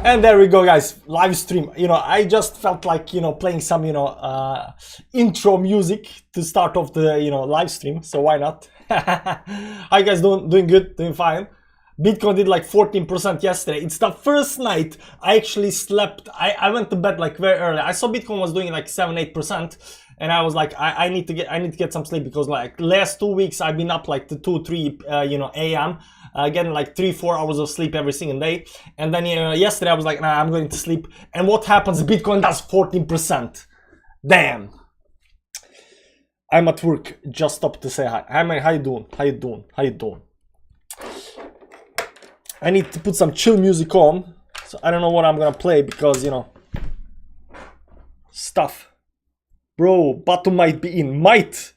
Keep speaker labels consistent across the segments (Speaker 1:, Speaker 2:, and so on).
Speaker 1: And there we go, guys, live stream. You know, I just felt like, you know, playing some, you know, intro music to start off the, you know, live stream. So why not? How you guys doing good, doing fine. Bitcoin did like 14% yesterday. It's the first night I actually slept. I went to bed like very early. I saw Bitcoin was doing like 7-8%. And I was like, I need to get some sleep, because like last 2 weeks I've been up like to 2-3 you know, a.m. Getting like 3-4 hours of sleep every single day. And then, you know, yesterday I was like, nah, I'm going to sleep. And what happens? Bitcoin does 14%. Damn. I'm at work. Just stopped to say hi. Hi man, how you doing? How you doing? How you doing? I need to put some chill music on. So I don't know what I'm gonna play, because, you know, stuff. Bro, bottom might be in. Might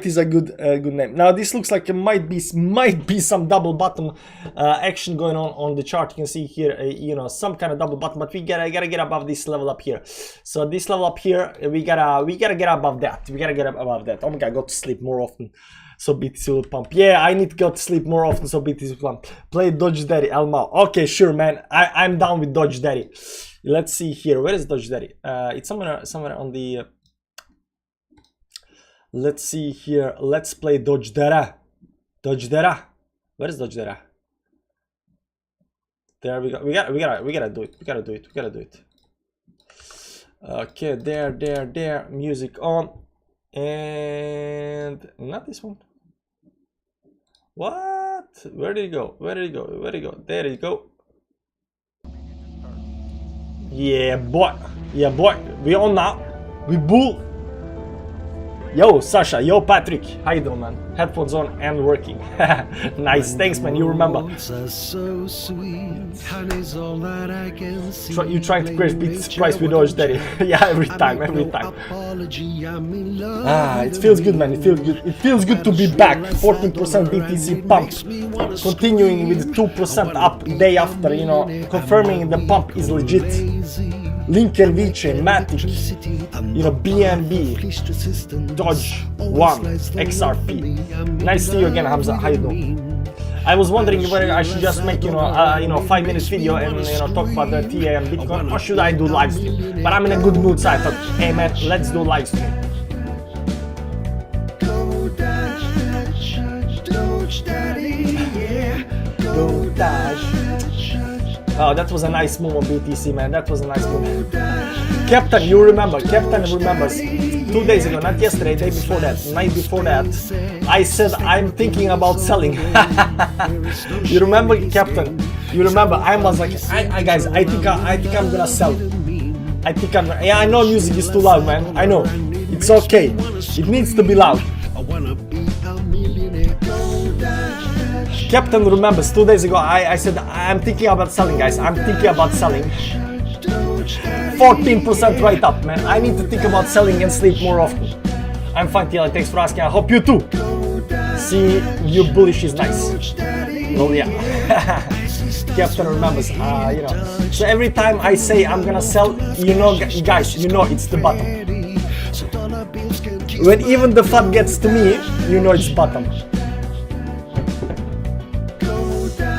Speaker 1: is a good name. Now this looks like it might be some double bottom action going on the chart. You can see here, you know, some kind of double bottom, but we gotta get above this level up here. So this level up here, we gotta get above that. We gotta get above that. Oh my god, I got to sleep more often, so BTC will pump. Yeah, I need to go to sleep more often, so BTC will pump. Play Dodge Daddy, Elmao. Okay, sure, man. I'm down with Dodge Daddy. Let's see here. Where is Dodge Daddy? It's somewhere on the. Let's see here. Let's play Dodge Dera. Dodge Dera. Where is Dodge Dera? There we go. We gotta do it. We gotta do it. Okay, there. Music on. And not this one. What? Where did it go? There you go. Yeah, boy. We on now. We bull. Yo, Sasha. Yo, Patrick. How you doing, man? Headphones on and working. Nice. Thanks, man. You remember. You trying to crash BTC price with Dodge Daddy. Yeah, every time. It feels good, man. It feels good to be back. 14% BTC pump. Continuing with 2% up day after, you know, confirming the pump is legit. Lincoln, Vechain, Matic, you know, BNB, Dodge, One, XRP. Nice to see you again, Hamza. How you doing? I was wondering whether I should just make, you know, 5-minute video and, you know, talk about the TA and Bitcoin, or should I do live stream? But I'm in a good mood, so I thought, hey man, let's do live stream. Oh, that was a nice move on BTC, man. That was a nice move. Captain, you remember. Captain remembers. 2 days ago, not yesterday, day before that, night before that, I said I'm thinking about selling. You remember, Captain? You remember? I was like, guys, I think I'm gonna sell. Yeah, I know music is too loud, man. I know. It's okay. It needs to be loud. Captain remembers, 2 days ago I said I'm thinking about selling, guys. I'm thinking about selling. 14% right up, man. I need to think about selling and sleep more often. I'm fine, Tila. Thanks for asking. I hope you too. See, you bullish is nice. Well, yeah. Captain remembers, you know. So every time I say I'm gonna sell, you know, guys, you know it's the bottom. When even the FUD gets to me, you know it's bottom.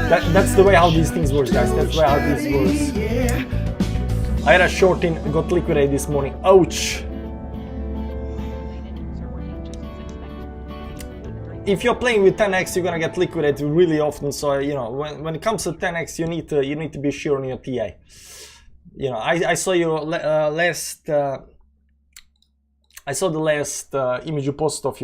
Speaker 1: That's the way how these things work, guys. That's the way how this works. I had a short in, got liquidated this morning. Ouch. If you're playing with 10x, you're gonna get liquidated really often. So, you know, when it comes to 10x, you need to be sure on your TA. You know, I saw your last. I saw the last image you posted of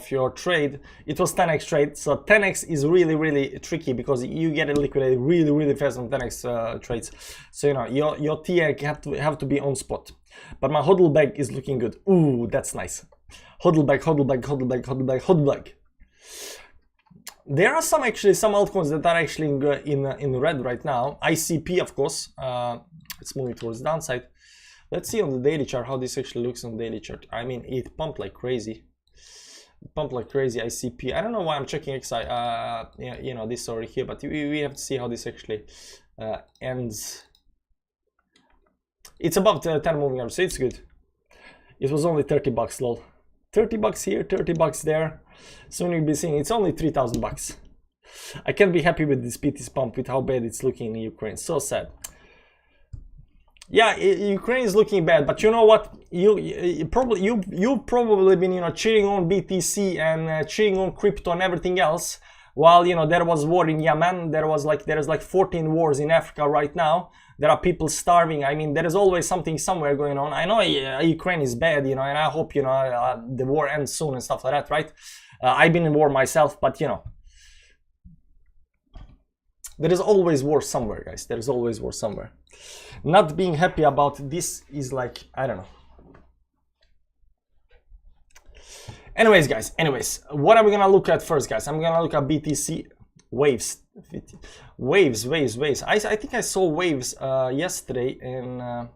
Speaker 1: your trade. It was 10x trade. So 10x is really tricky, because you get it liquidated really fast on 10x trades. So, you know, your TA have to be on spot. But my hodl bag is looking good. Ooh, that's nice. Hodl bag. There are some altcoins that are actually in red right now. ICP, of course. It's moving towards the downside. Let's see on the daily chart how this actually looks on the daily chart. I mean, it pumped like crazy. ICP. I don't know why I'm checking XI, you know, this over here, but we have to see how this actually ends. It's above 10 moving average, so it's good. It was only 30 bucks, lol. 30 bucks here, 30 bucks there. Soon you'll be seeing it's only 3,000 bucks. I can't be happy with this BTC pump with how bad it's looking in Ukraine. So sad. Yeah, Ukraine is looking bad, but you know what? You've probably been, you know, cheering on BTC and cheering on crypto and everything else, while, you know, there was war in Yemen. There is like 14 wars in Africa right now. There are people starving. I mean, there is always something somewhere going on. I know Ukraine is bad, you know, and I hope, you know, the war ends soon and stuff like that, right? I've been in war myself, but you know, there is always war somewhere, guys. There is always war somewhere. Not being happy about this is like, I don't know. Anyways, guys, what are we gonna look at first, guys? I'm gonna look at BTC waves. Waves. I think I saw waves yesterday, and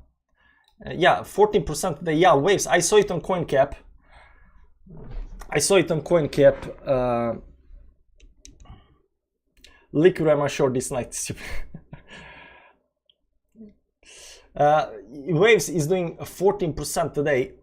Speaker 1: yeah, 14% today. Yeah, waves. I saw it on CoinCap. Liquid, I'm not sure this night. Waves is doing 14% today.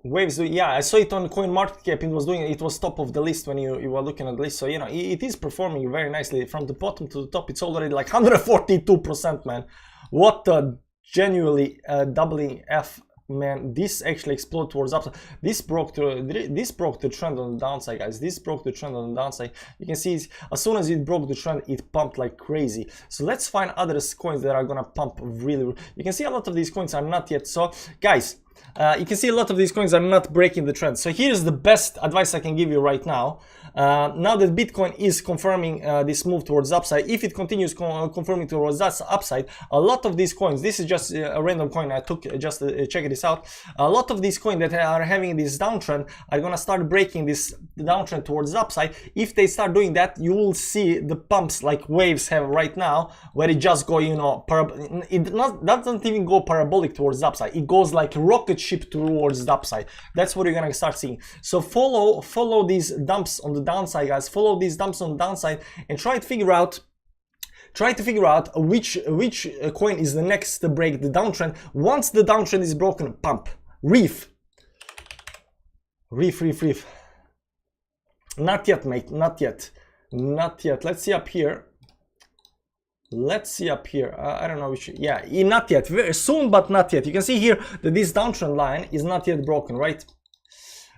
Speaker 1: Waves, yeah, I saw it on CoinMarketCap. It was top of the list when you were looking at the list. So, you know, it is performing very nicely from the bottom to the top. It's already like 142%, man. What a genuinely doubling F, man. This actually exploded towards upside. This broke the trend on the downside, guys. This broke the trend on the downside. You can see as soon as it broke the trend, it pumped like crazy. So let's find other coins that are gonna pump really. You can see a lot of these coins are not yet. So, guys, you can see a lot of these coins are not breaking the trend. So here's the best advice I can give you right now. Now that Bitcoin is confirming this move towards upside, if it continues confirming towards that upside, a lot of these coins, this is just a random coin I took just to check this out. A lot of these coins that are having this downtrend are gonna start breaking this downtrend towards the upside. If they start doing that, you will see the pumps like waves have right now, where it just go, you know, doesn't even go parabolic towards the upside. It goes like rocket ship towards the upside. That's what you're gonna start seeing. So follow these dumps on the downside, guys. Follow these dumps on the downside and try to figure out which coin is the next to break the downtrend. Once the downtrend is broken, pump. Reef. Not yet, mate. Not yet. Let's see up here. I don't know which. Yeah, not yet. Very soon, but not yet. You can see here that this downtrend line is not yet broken, right?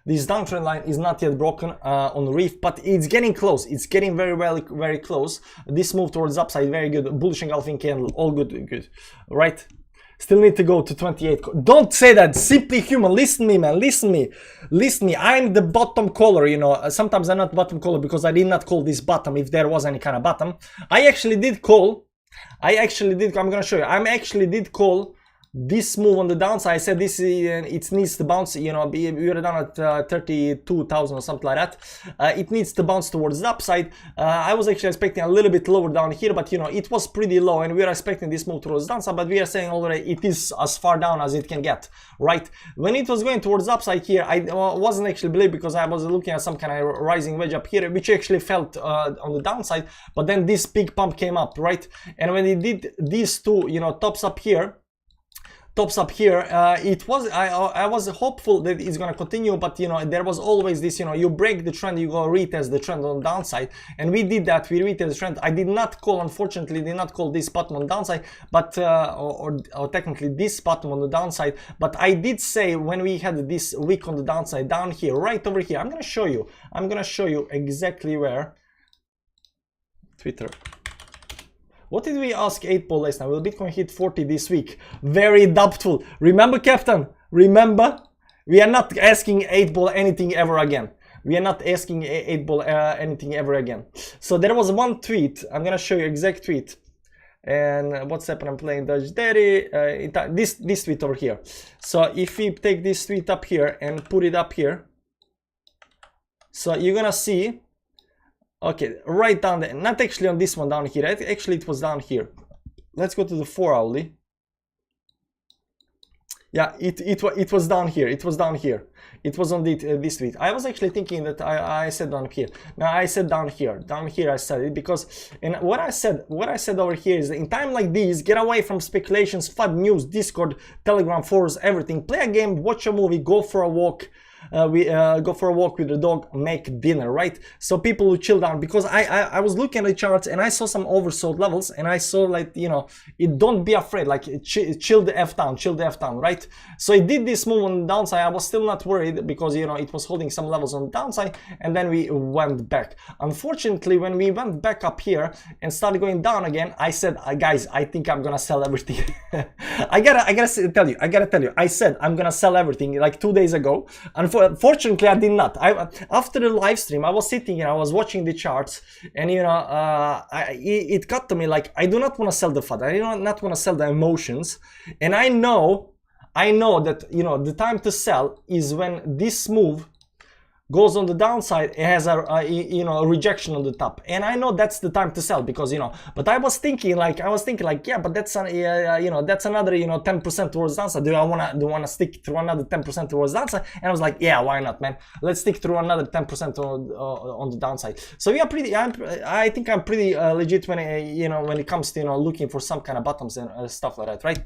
Speaker 1: This downtrend line is not yet broken on the reef, but it's getting close. It's getting very close. This move towards upside, very good. Bullish engulfing candle, all good, right? Still need to go to 28. Don't say that. Simply human. Listen to me, man. Listen to me. I'm the bottom caller, you know. Sometimes I'm not bottom caller because I did not call this bottom if there was any kind of bottom. I actually did call. I'm gonna show you. I actually did call this move on the downside. I said this it needs to bounce, you know, we were down at 32,000 or something like that. It needs to bounce towards the upside. I was actually expecting a little bit lower down here, but you know, it was pretty low and we are expecting this move towards the downside, but we are saying already it is as far down as it can get, right? When it was going towards the upside here, I wasn't actually believed because I was looking at some kind of rising wedge up here, which actually felt on the downside, but then this big pump came up, right? And when it did these two, you know, tops up here, I was hopeful that it's gonna continue, but you know, there was always this, you know, you break the trend, you go retest the trend on the downside, and we did that. We retest the trend. I did not call, unfortunately, did not call this bottom on the downside, but or technically this bottom on the downside, but I did say when we had this wick on the downside down here, right over here. I'm gonna show you exactly where. Twitter. What did we ask 8-ball last night? Will Bitcoin hit 40 this week? Very doubtful. Remember, Captain? Remember? We are not asking 8-ball anything ever again. We are not asking 8-ball anything ever again. So there was one tweet. I'm gonna show you exact tweet. And what's happening? I'm playing Dodge Daddy. This tweet over here. So if we take this tweet up here and put it up here, so you're gonna see. Okay, right down there, not actually on this one down here, actually it was down here. Let's go to the 4-hourly. Yeah, it was down here, it was on this tweet. I was actually thinking that I said down here. Now I said down here I said it because, and what I said over here is that in time like these, get away from speculations, FUD news, Discord, Telegram, forums, everything. Play a game, watch a movie, go for a walk. go for a walk with the dog, make dinner, right? So people will chill down, because I was looking at the charts and I saw some oversold levels, and I saw, like, you know, it, don't be afraid, like chill the F down, right? So it did this move on the downside. I was still not worried, because, you know, it was holding some levels on the downside, and then we went back. Unfortunately, when we went back up here and started going down again, I said, guys, I think I'm gonna sell everything. I gotta tell you, I said I'm gonna sell everything like 2 days ago. Unfortunately, I did not. After the live stream, I was sitting and I was watching the charts, and, you know, it got to me, like, I do not want to sell the FUD. I do not want to sell the emotions, and I know that, you know, the time to sell is when this move goes on the downside. It has a you know, a rejection on the top, and I know that's the time to sell, because, you know, but I was thinking like, yeah, but that's you know, that's another, you know, 10% towards downside. Do I wanna stick through another 10% towards downside? And I was like, yeah, why not, man? Let's stick through another 10% on the downside. So we are pretty, I think I'm pretty legit when you know, when it comes to, you know, looking for some kind of bottoms and stuff like that, right?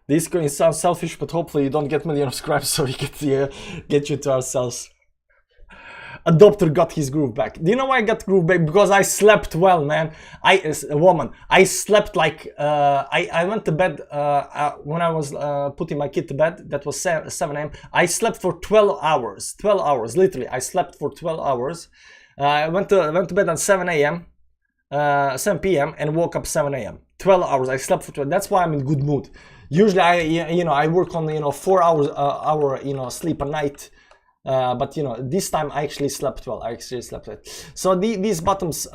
Speaker 1: This going sounds selfish, but hopefully you don't get million of subscribers, so we get you to ourselves. Adopter got his groove back. Do you know why I got groove back? Because I slept well, man. I slept like, I went to bed when I was putting my kid to bed. That was 7 a.m. I slept for 12 hours. 12 hours, literally. I slept for 12 hours. I went to bed at 7 a.m. 7 p.m. and woke up 7 a.m. 12 hours. I slept for 12. That's why I'm in good mood. Usually I work on, you know, 4 hours you know, sleep a night, but, you know, this time I actually slept well. So these bottoms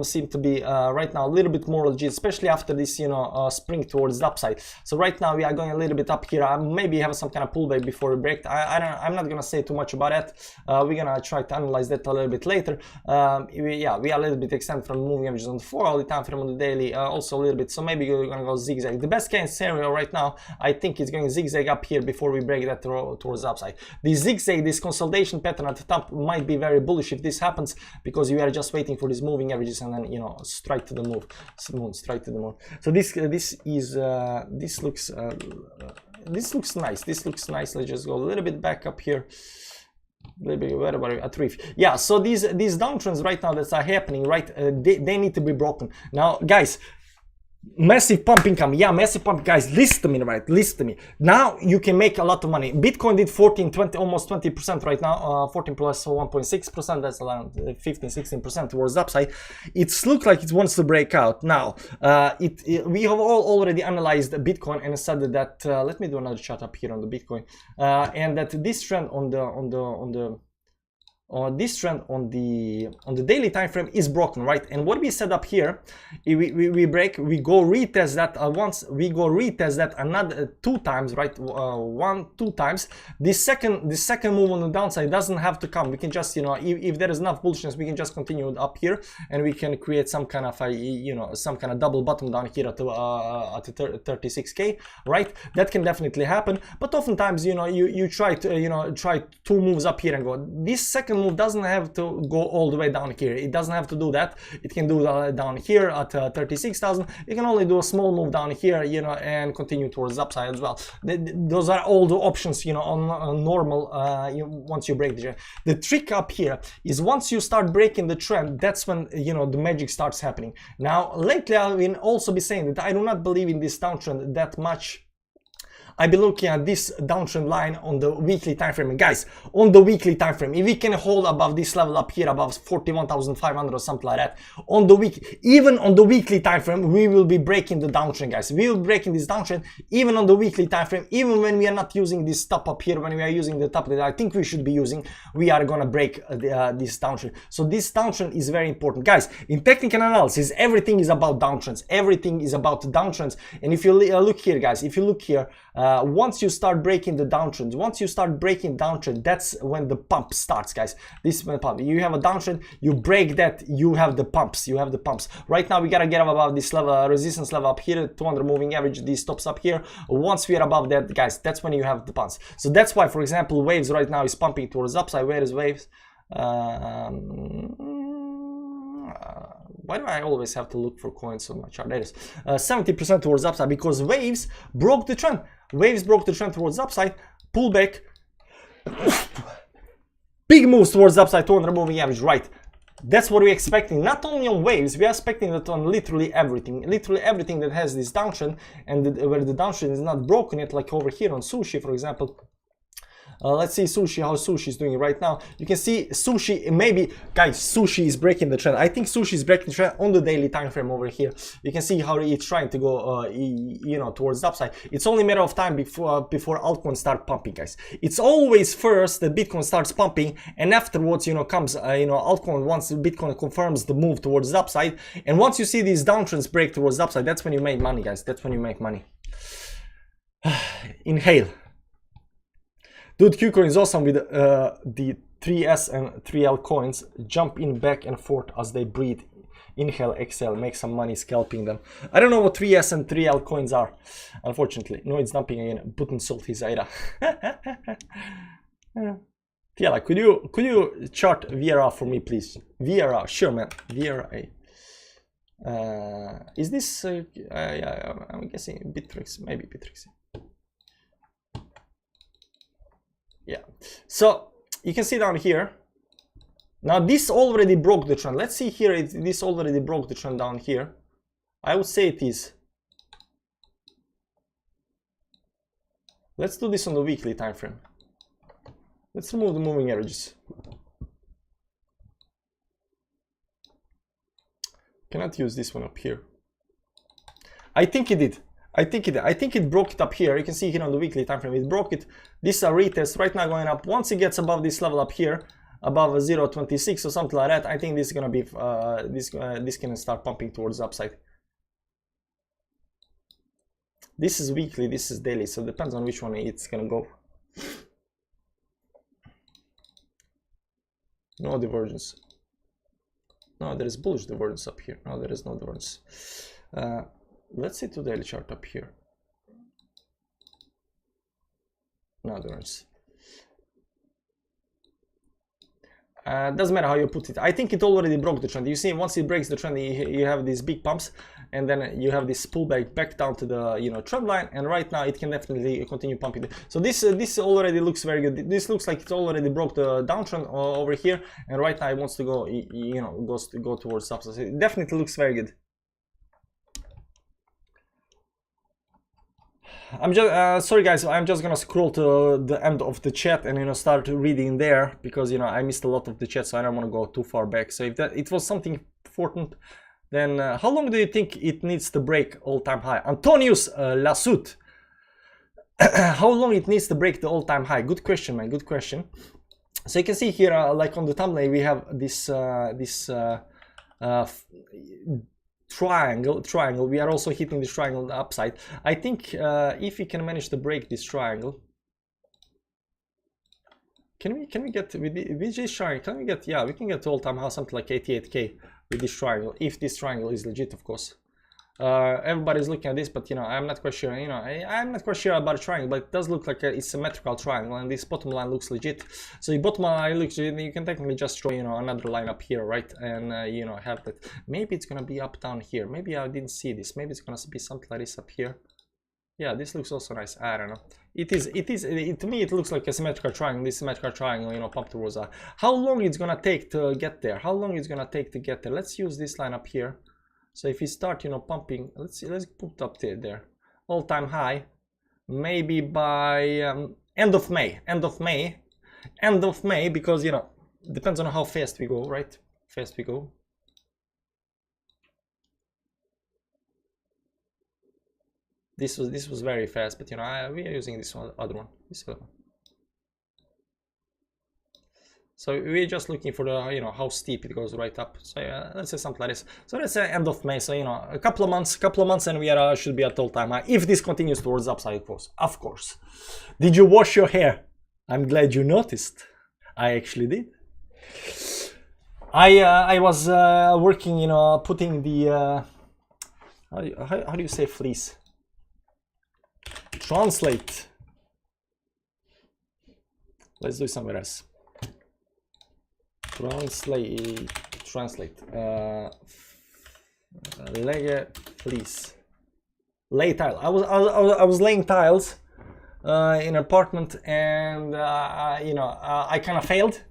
Speaker 1: seem to be right now a little bit more legit, especially after this, you know, spring towards the upside. So right now we are going a little bit up here. Maybe have some kind of pullback before we break. I'm not gonna say too much about that. We're gonna try to analyze that a little bit later. We are a little bit extended from moving averages on the 4-hourly time frame, on the daily also a little bit. So maybe we're gonna go zigzag. The best case scenario right now, I think, is going zigzag up here before we break that towards the upside. The zigzag, this consolidation pattern at the top, might be very bullish if this happens, because you are just waiting for these moving averages and then, you know, strike to the moon, strike to the moon. So this looks nice. Let's just go a little bit back up here. A little bit, where about at reef? Yeah. So these downtrends right now that are happening, right? They need to be broken. Now, guys. Massive pump income, yeah, massive pump, guys. Listen to me, right? Listen to me. Now you can make a lot of money. Bitcoin did 14, 20, almost 20% right now. 14 plus 1.6%. That's around 15, 16% towards the upside. It's looked like it wants to break out. Now, we have all already analyzed Bitcoin and said that. Let me do another chart up here on the Bitcoin, and that this trend on the daily time frame is broken, right? And what we set up here, we break, we go retest that once, we go retest that another 2 times, right? 2 times. The second move on the downside doesn't have to come. We can just, you know, if there is enough bullishness, we can just continue up here, and we can create some kind of you know, some kind of double bottom down here at 36k, right? That can definitely happen. But oftentimes, you know, you try 2 moves up here and go. This second move doesn't have to go all the way down here. It doesn't have to do that. It can do down here at 36,000. You can only do a small move down here, you know, and continue towards the upside as well. Those are all the options, you know, on normal. Once you break the trend, the trick up here is once you start breaking the trend, that's when, you know, the magic starts happening. Now, lately I will also be saying that I do not believe in this downtrend that much. I've been looking at this downtrend line on the weekly time frame. And guys, on the weekly time frame, if we can hold above this level up here, above 41,500 or something like that, on the week, even on the weekly time frame, we will be breaking the downtrend, guys. We will be breaking this downtrend even on the weekly time frame, even when we are not using this top up here, when we are using the top that I think we should be using, we are gonna break this downtrend. So this downtrend is very important, guys. In technical analysis, everything is about downtrends. Everything is about downtrends. And if you look here, guys, if you look here, once you start breaking the downtrend, that's when the pump starts, guys. This is when the pump. You have a downtrend, you break that, you have the pumps. Right now we gotta get above this level, resistance level up here, 200 moving average, these stops up here. Once we are above that, guys, that's when you have the pumps. So that's why, for example, waves right now is pumping towards upside. Where is waves? Why Why do I always have to look for coins on my chart? There it is. 70% towards upside because waves broke the trend. Waves broke the trend towards upside, pullback, big moves towards upside, 200 moving average, right? That's what we're expecting, not only on waves, we are expecting that on literally everything that has this downtrend, and where the downtrend is not broken yet, like over here on sushi, for example. Let's see sushi, how sushi is doing right now. You can see sushi, maybe, guys, sushi is breaking the trend. I think sushi is breaking the trend on the daily time frame over here. You can see how it's trying to go, you know, towards the upside. It's only a matter of time before altcoins start pumping, guys. It's always first that Bitcoin starts pumping, and afterwards, you know, comes, you know, altcoin. Once Bitcoin confirms the move towards the upside, and once you see these downtrends break towards the upside, that's when you make money, guys. That's when you make money. Inhale. Dude, Qcoin is awesome with the 3S and 3L coins. Jump in back and forth as they breathe. Inhale, exhale, make some money scalping them. I don't know what 3S and 3L coins are, unfortunately. No, it's dumping again. Putin sold his IRA. Tiala, could you chart VRA for me, please? VRA, sure, man. VRA. Is this? Yeah, I'm guessing Bittrex, maybe Bittrex. Yeah, so you can see down here. Now this already broke the trend. Let's see here. This already broke the trend down here. I would say it is. Let's do this on the weekly time frame. Let's remove the moving averages. Cannot use this one up here. I think it did. I think it broke it up here. You can see here on the weekly time frame, it broke it. This is a retest right now going up. Once it gets above this level up here, above 0.26 or something like that, I think this is gonna be this can start pumping towards the upside. This is weekly, this is daily, so it depends on which one it's gonna go. No divergence. No, there is bullish divergence up here. No, there is no divergence. Let's see the daily chart up here. No difference. Doesn't matter how you put it. I think it already broke the trend. You see, once it breaks the trend, you have these big pumps, and then you have this pullback back down to the trend line. And right now, it can definitely continue pumping. So this already looks very good. This looks like it already broke the downtrend over here, and right now it wants to go, go towards upside. So it definitely looks very good. I'm just sorry guys, I'm just gonna scroll to the end of the chat and start reading there, because I missed a lot of the chat, so I don't want to go too far back. So if it was something important, then how long do you think it needs to break all-time high? Antonius Lasut, how long it needs to break the all-time high? Good question, man, good question. So you can see here, like on the thumbnail, we have this triangle. We are also hitting this triangle on the upside. I think if we can manage to break this triangle, can we get with this triangle, can we get, yeah, we can get all-time high something like 88k with this triangle, if this triangle is legit, of course. Everybody's looking at this, but I'm not quite sure. I'm not quite sure about a triangle, but it does look like a symmetrical triangle, and this bottom line looks legit. So the bottom line looks legit. You can technically just draw another line up here, right? And have that. Maybe it's gonna be up down here. Maybe I didn't see this. Maybe it's gonna be something like this up here. Yeah, this looks also nice. I don't know. To me it looks like a symmetrical triangle. This symmetrical triangle, pump towards that. How long it's gonna take to get there? How long it's gonna take to get there? Let's use this line up here. So if we start, pumping, let's see, let's put up there, all-time high, maybe by end of May, because depends on how fast we go, right? Fast we go. This was very fast, but we are using this other one. So we're just looking for the, how steep it goes right up. So let's say something like this. So let's say end of May. So, a couple of months and we should be at all-time high. If this continues towards upside, of course. Did you wash your hair? I'm glad you noticed. I actually did. I was working, putting the, how do you say fleece? Translate. Let's do somewhere else. Translate Lay, please. Lay tile. I was laying tiles in an apartment, and you know, I kind of failed,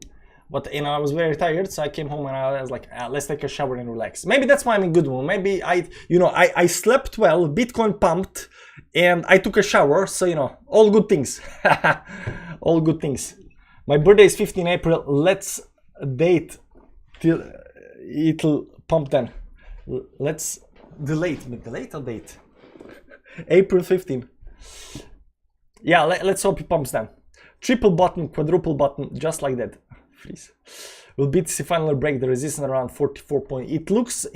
Speaker 1: but you know, I was very tired, so I came home and I was like, let's take a shower and relax. Maybe that's why I'm in good mood. Maybe I slept well, Bitcoin pumped, and I took a shower, so you know, all good things. All good things. My birthday is 15 April. Let's date till it'll pump then. Let's delay or date. April 15. Yeah, let's hope it pumps then. Triple button, quadruple button, just like that. Please. Will BTC finally break the resistance around 44 point? It looks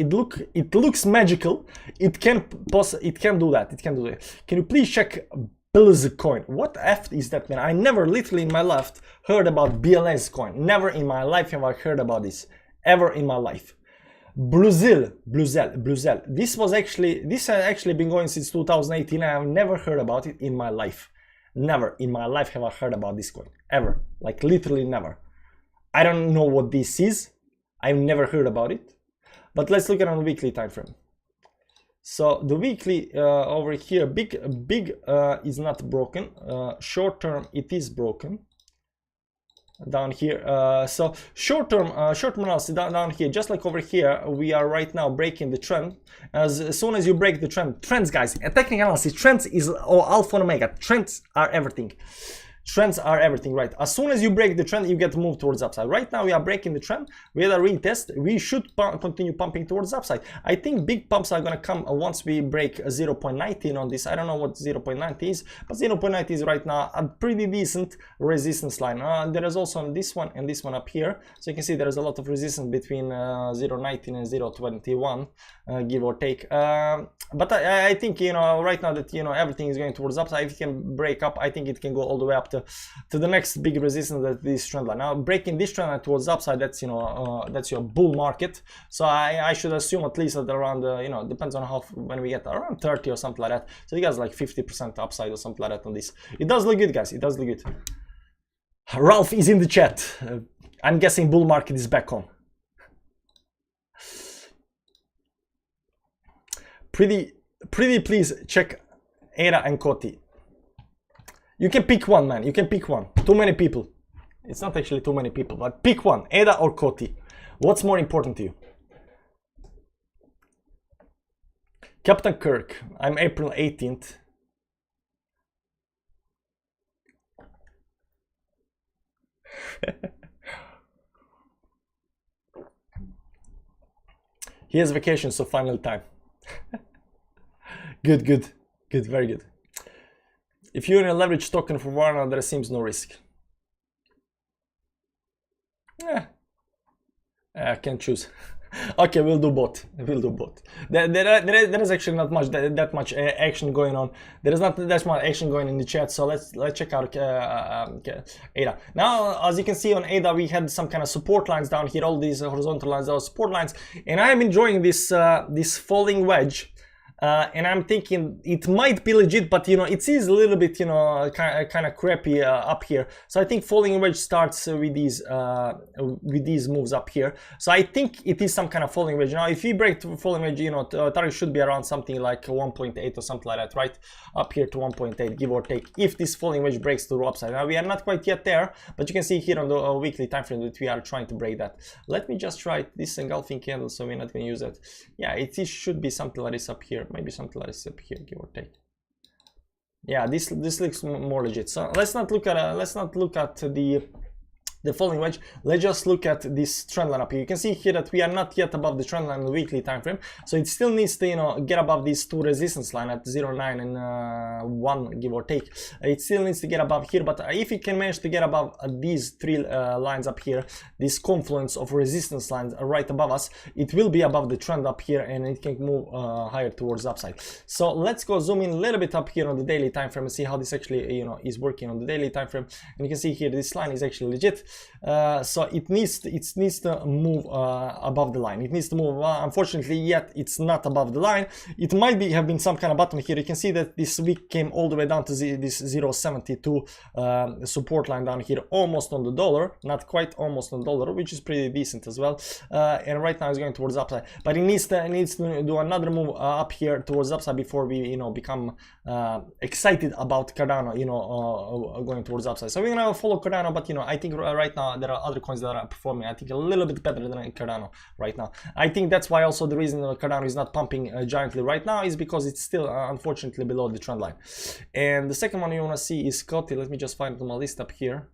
Speaker 1: magical. It can do that. Can you please check Spellex coin? What F is that, man? I never literally in my life heard about Spellex coin. Never in my life have I heard about this. Ever in my life. Bluzel. This has actually been going since 2018. I have never heard about it in my life. Never in my life have I heard about this coin. Ever. Like literally never. I don't know what this is. I've never heard about it. But let's look at it on the weekly time frame. So the weekly over here, big is not broken. Short term it is broken. Down here, so short term analysis down here, just like over here, we are right now breaking the trend. As soon as you break the trends, guys, a technical analysis, trends is alpha and omega. Trends are everything. Trends are everything, right? As soon as you break the trend, you get to move towards upside. Right now, we are breaking the trend. We had a retest. We should continue pumping towards upside. I think big pumps are going to come once we break 0.19 on this. I don't know what 0.90 is, but 0.90 is right now a pretty decent resistance line. There is also this one and this one up here. So you can see there is a lot of resistance between 0.19 and 0.21, give or take. But I think, you know, right now that, you know, everything is going towards upside. If it can break up, I think it can go all the way up to the next big resistance, that this trend line. Now breaking this trend line towards upside, that's, you know, that's your bull market. So I should assume at least at around you know, depends on how, when we get around 30 or something like that. So you guys like 50% upside or something like that on this. It does look good, guys. It does look good. Ralph is in the chat. I'm guessing bull market is back on. Pretty please check Kadena and Koti. You can pick one, man. You can pick one. Too many people. It's not actually too many people, but pick one. Kadena or Koti. What's more important to you? Captain Kirk. I'm April 18th. He has vacation, so final time. Good, very good. If you're in a leverage token for Warner, there seems no risk. I can't choose. Okay, we'll do both. There is actually not much that much action going on. There is not that much action going in the chat. So let's check out Kadena. Now, as you can see on Kadena, we had some kind of support lines down here. All these horizontal lines are support lines, and I am enjoying this this falling wedge. And I'm thinking it might be legit, but you know, it is a little bit, you know, kind of crappy up here. So I think falling wedge starts with these moves up here. So I think it is some kind of falling wedge. Now, if we break to falling wedge, you know, target should be around something like 1.8 or something like that, right? Up here to 1.8, give or take, if this falling wedge breaks to the upside. Now, we are not quite yet there, but you can see here on the weekly time frame that we are trying to break that. Let me just try this engulfing candle, so we're not going to use that. Yeah, it should be something like this up here. Maybe something like this up here, give or take. Yeah, this looks more legit. So let's not look at the falling wedge. Let's just look at this trend line up here. You can see here that we are not yet above the trend line in the weekly time frame, so it still needs to, you know, get above these two resistance line at 0.9 and 1, give or take. It still needs to get above here, but if it can manage to get above these three lines up here, this confluence of resistance lines right above us, it will be above the trend up here, and it can move higher towards the upside. So let's go zoom in a little bit up here on the daily time frame and see how this actually, you know, is working on the daily time frame. And you can see here this line is actually legit. So it needs to move above the line. It needs to move. Unfortunately, yet it's not above the line. It might have been some kind of bottom here. You can see that this week came all the way down to this 0.72 support line down here, almost on the dollar, not quite almost on the dollar, which is pretty decent as well. And right now it's going towards upside, but it needs to do another move up here towards upside before we become excited about Cardano going towards upside. So we're gonna follow Cardano, but I think right now there are other coins that are performing, I think, a little bit better than Cardano right now. I think that's why also the reason Cardano is not pumping giantly right now is because it's still unfortunately below the trend line. And the second one you want to see is Koti. Let me just find it on my list up here.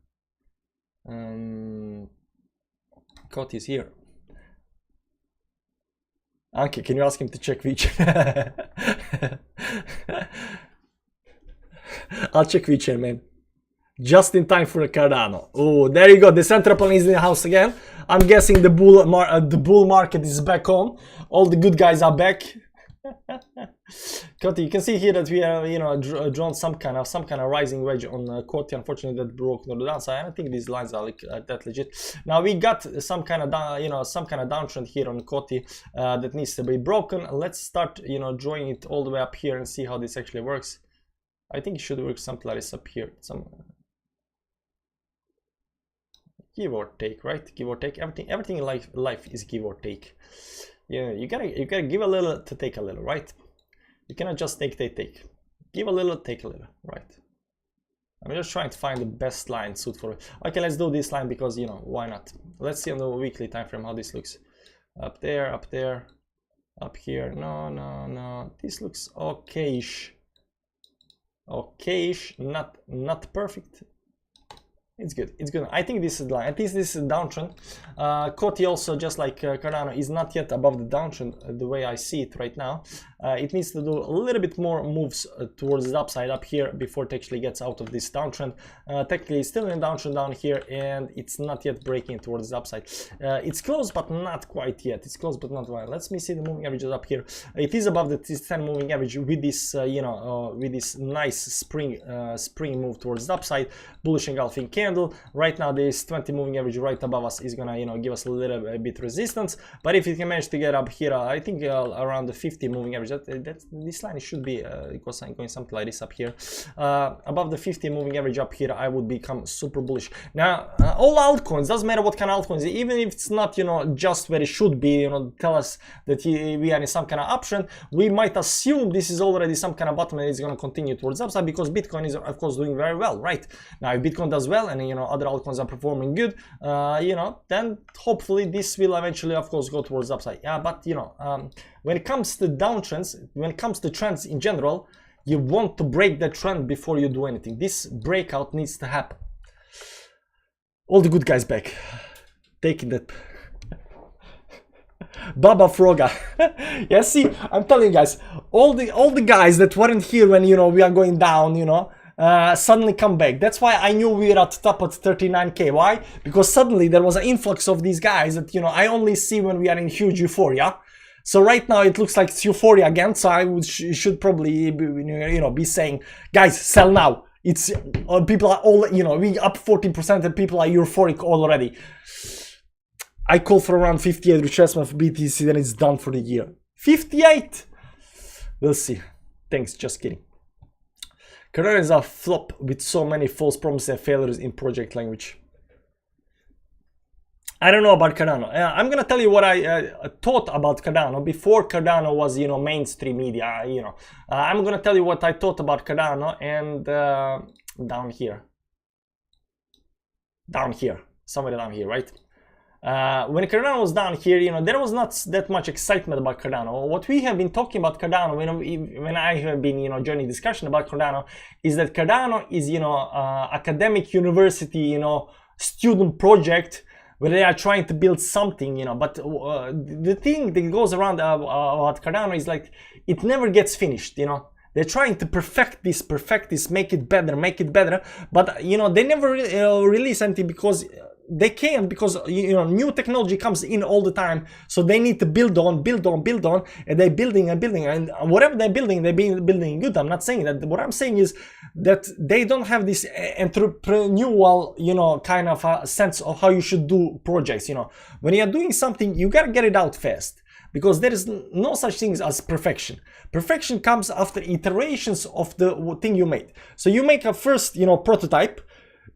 Speaker 1: Koti is here. Okay, can you ask him to check Vechain? I'll check Vechain, man. Just in time for the Cardano. Oh, there you go. The central plan is in the house again. I'm guessing the bull market is back on. All the good guys are back. Koti, you can see here that we are drawn some kind of rising wedge on Koti. Unfortunately, that broke on the downside. I don't think these lines are that legit. Now we got some kind of downtrend here on Koti that needs to be broken. Let's start drawing it all the way up here and see how this actually works. I think it should work something like this up here. Some give or take, right? Give or take. Everything in life is give or take. Yeah, you gotta give a little to take a little, right? You cannot just take. Give a little, take a little, right? I'm just trying to find the best line suit for it. Okay, let's do this line because why not? Let's see on the weekly time frame how this looks. Up there, up here. No. This looks okayish. Okayish, not perfect. It's good. I think this is the line. I think this is a downtrend. Koti also, just like Cardano, is not yet above the downtrend the way I see it right now. It needs to do a little bit more moves towards the upside up here before it actually gets out of this downtrend. Technically, it's still in a downtrend down here, and it's not yet breaking towards the upside. It's close, but not quite yet. It's close, but not quite. Let me see the moving averages up here. It is above the 10 moving average with this, with this nice spring move towards the upside, bullish engulfing candle. Right now, this 20 moving average right above us is gonna, give us a little bit resistance. But if it can manage to get up here, I think around the 50 moving average, this line should be going something like this up here. Above the 50 moving average up here, I would become super bullish. Now, all altcoins, doesn't matter what kind of altcoins, even if it's not, just where it should be, tell us that we are in some kind of uptrend, we might assume this is already some kind of bottom and it's going to continue towards upside because Bitcoin is, of course, doing very well, right? Now, if Bitcoin does well and, other altcoins are performing good, then hopefully this will eventually, of course, go towards upside. Yeah, but, when it comes to downtrends, when it comes to trends in general, you want to break that trend before you do anything. This breakout needs to happen. All the good guys back. Taking that. Baba Froga. Yeah, see, I'm telling you guys, all the guys that weren't here when we are going down, suddenly come back. That's why I knew we were at top at 39k. Why? Because suddenly there was an influx of these guys that I only see when we are in huge euphoria. So right now it looks like it's euphoria again. So I should probably be saying, guys, sell now. It's people are all we up 14% and people are euphoric already. I call for around 58 retracement for BTC, then it's done for the year. 58. We'll see. Thanks. Just kidding. Cardano is a flop with so many false promises and failures in project language. I don't know about Cardano. I'm gonna tell you what I thought about Cardano before Cardano was, mainstream media. I'm gonna tell you what I thought about Cardano and down here, somewhere down here, right? When Cardano was down here, there was not that much excitement about Cardano. What we have been talking about Cardano, when I have been, joining discussion about Cardano, is that Cardano is, academic university, student project where they are trying to build something, but the thing that goes around about Cardano is like, it never gets finished, They're trying to perfect this, make it better, but, they never release anything because they can't, because new technology comes in all the time, so they need to build on, and they're building and building, and whatever they're building building good. I'm not saying that. What I'm saying is that they don't have this entrepreneurial kind of a sense of how you should do projects. When you're doing something, you gotta get it out fast, because there is no such thing as perfection. Perfection comes after iterations of the thing you made. So you make a first prototype,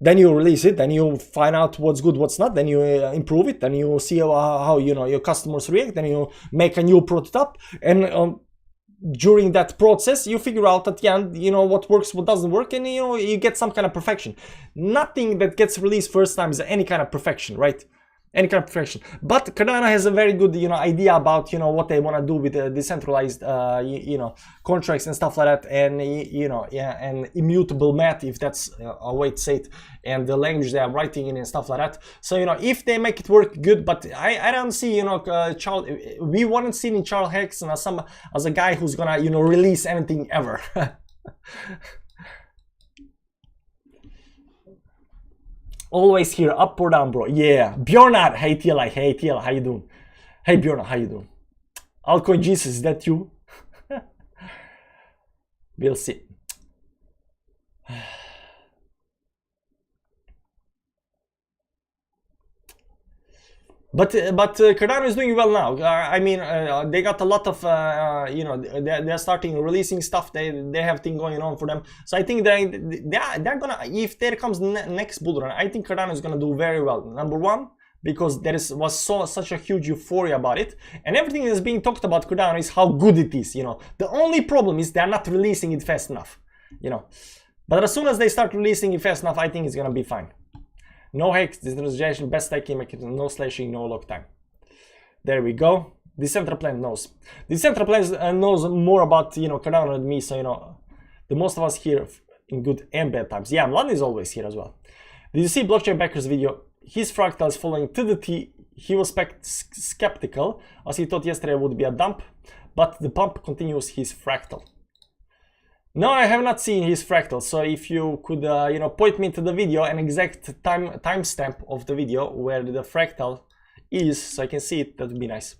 Speaker 1: then you release it, then you find out what's good, what's not, then you improve it, then you see how your customers react, then you make a new prototype, and during that process you figure out at the end what works, what doesn't work, and you get some kind of perfection. Nothing that gets released first time is any kind of perfection, right? Any kind of perfection. But Kadena has a very good idea about what they want to do with the decentralized contracts and stuff like that, and and immutable math, if that's a way to say it, and the language they are writing in and stuff like that. So if they make it work, good. But I don't see Charles. We weren't seeing Charles Hexon as a guy who's gonna release anything ever. Always here, up or down, bro. Yeah, Bjornat, hey TL, how you doing? Hey Bjornat, how you doing? Altcoin Jesus, is that you? We'll see. But Cardano is doing well now. I mean, they got a lot of they're starting releasing stuff. They have thing going on for them. So I think they're gonna, if there comes next bull run, I think Cardano is gonna do very well. Number one, because there was such a huge euphoria about it, and everything that's being talked about Cardano is how good it is. The only problem is they're not releasing it fast enough. But as soon as they start releasing it fast enough, I think it's gonna be fine. No hacks, decentralization, best staking mechanism, no slashing, no lock time. There we go. Decentralized knows. Decentralized knows more about Cardano than me, so the most of us here in good and bad times. Yeah, Mladen is always here as well. Did you see Blockchain Backer's video? His fractal is following to the T. He was skeptical, as he thought yesterday would be a dump, but the pump continues his fractal. No, I have not seen his fractal, so if you could, point me to the video, an exact timestamp of the video where the fractal is, so I can see it, that would be nice.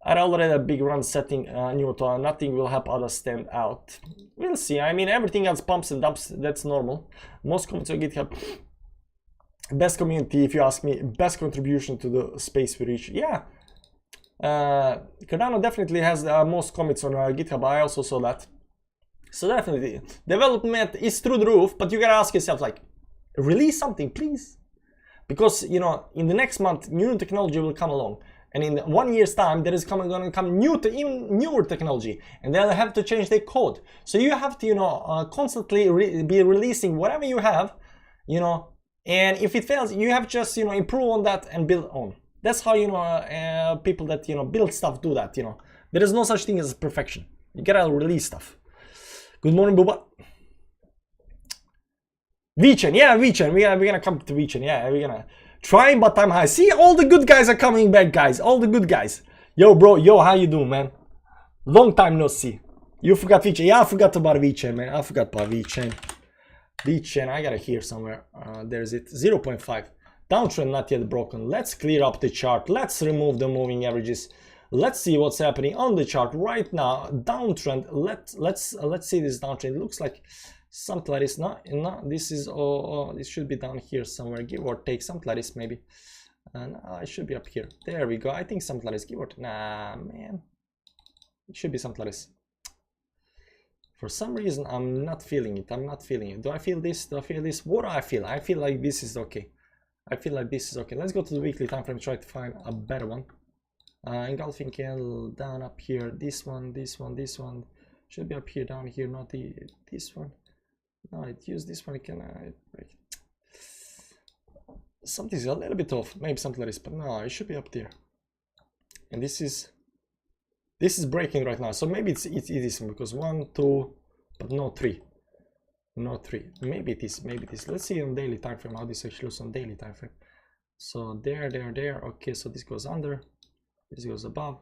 Speaker 1: I already a big run setting Newton, nothing will help others stand out. We'll see. I mean, everything else pumps and dumps, that's normal. Most comments on GitHub. Best community, if you ask me, best contribution to the space we reach. Yeah. Cardano definitely has the most commits on GitHub, I also saw that. So definitely, development is through the roof, but you gotta ask yourself, like, release something, please. Because, in the next month, new technology will come along. And in 1 year's time, there is gonna come even newer technology. And they'll have to change their code. So you have to, constantly be releasing whatever you have, and if it fails, you have just, improve on that and build on. That's how, people that, build stuff do that, There is no such thing as perfection. You gotta release stuff. Good morning, Buba. Vechain, yeah, Vechain. We're gonna come to Vechain. Yeah, we're gonna try, but I'm high. See, all the good guys are coming back, guys. All the good guys. Yo, bro. Yo, how you doing, man? Long time no see. You forgot Vechain. Yeah, I forgot about Vechain, man. I forgot about Vechain. Vechain, I got it here somewhere. There's it. 0.5. Downtrend not yet broken. Let's clear up the chart. Let's remove the moving averages. Let's see what's happening on the chart right now. Downtrend. Let's see this downtrend. It looks like something like this. No, this is this should be down here somewhere, give or take, something like this maybe. No, it should be up here. There we go. I think something like this. Give or take. Nah, man. It should be something like this. For some reason, I'm not feeling it. I'm not feeling it. Do I feel this? Do I feel this? What do I feel? I feel like this is okay. I feel like this is okay. Let's go to the weekly time frame. Try to find a better one. Engulfing candle down up here. This one should be up here, down here, not this one. No, it used this one. Something's a little bit off. Maybe something like this, but no, it should be up there. And this is breaking right now. So maybe it is because 1, 2, but no 3. No 3. Maybe it is. Maybe it is. Let's see on daily time frame how this actually looks on daily time frame. So there. Okay, so this goes under. This goes above,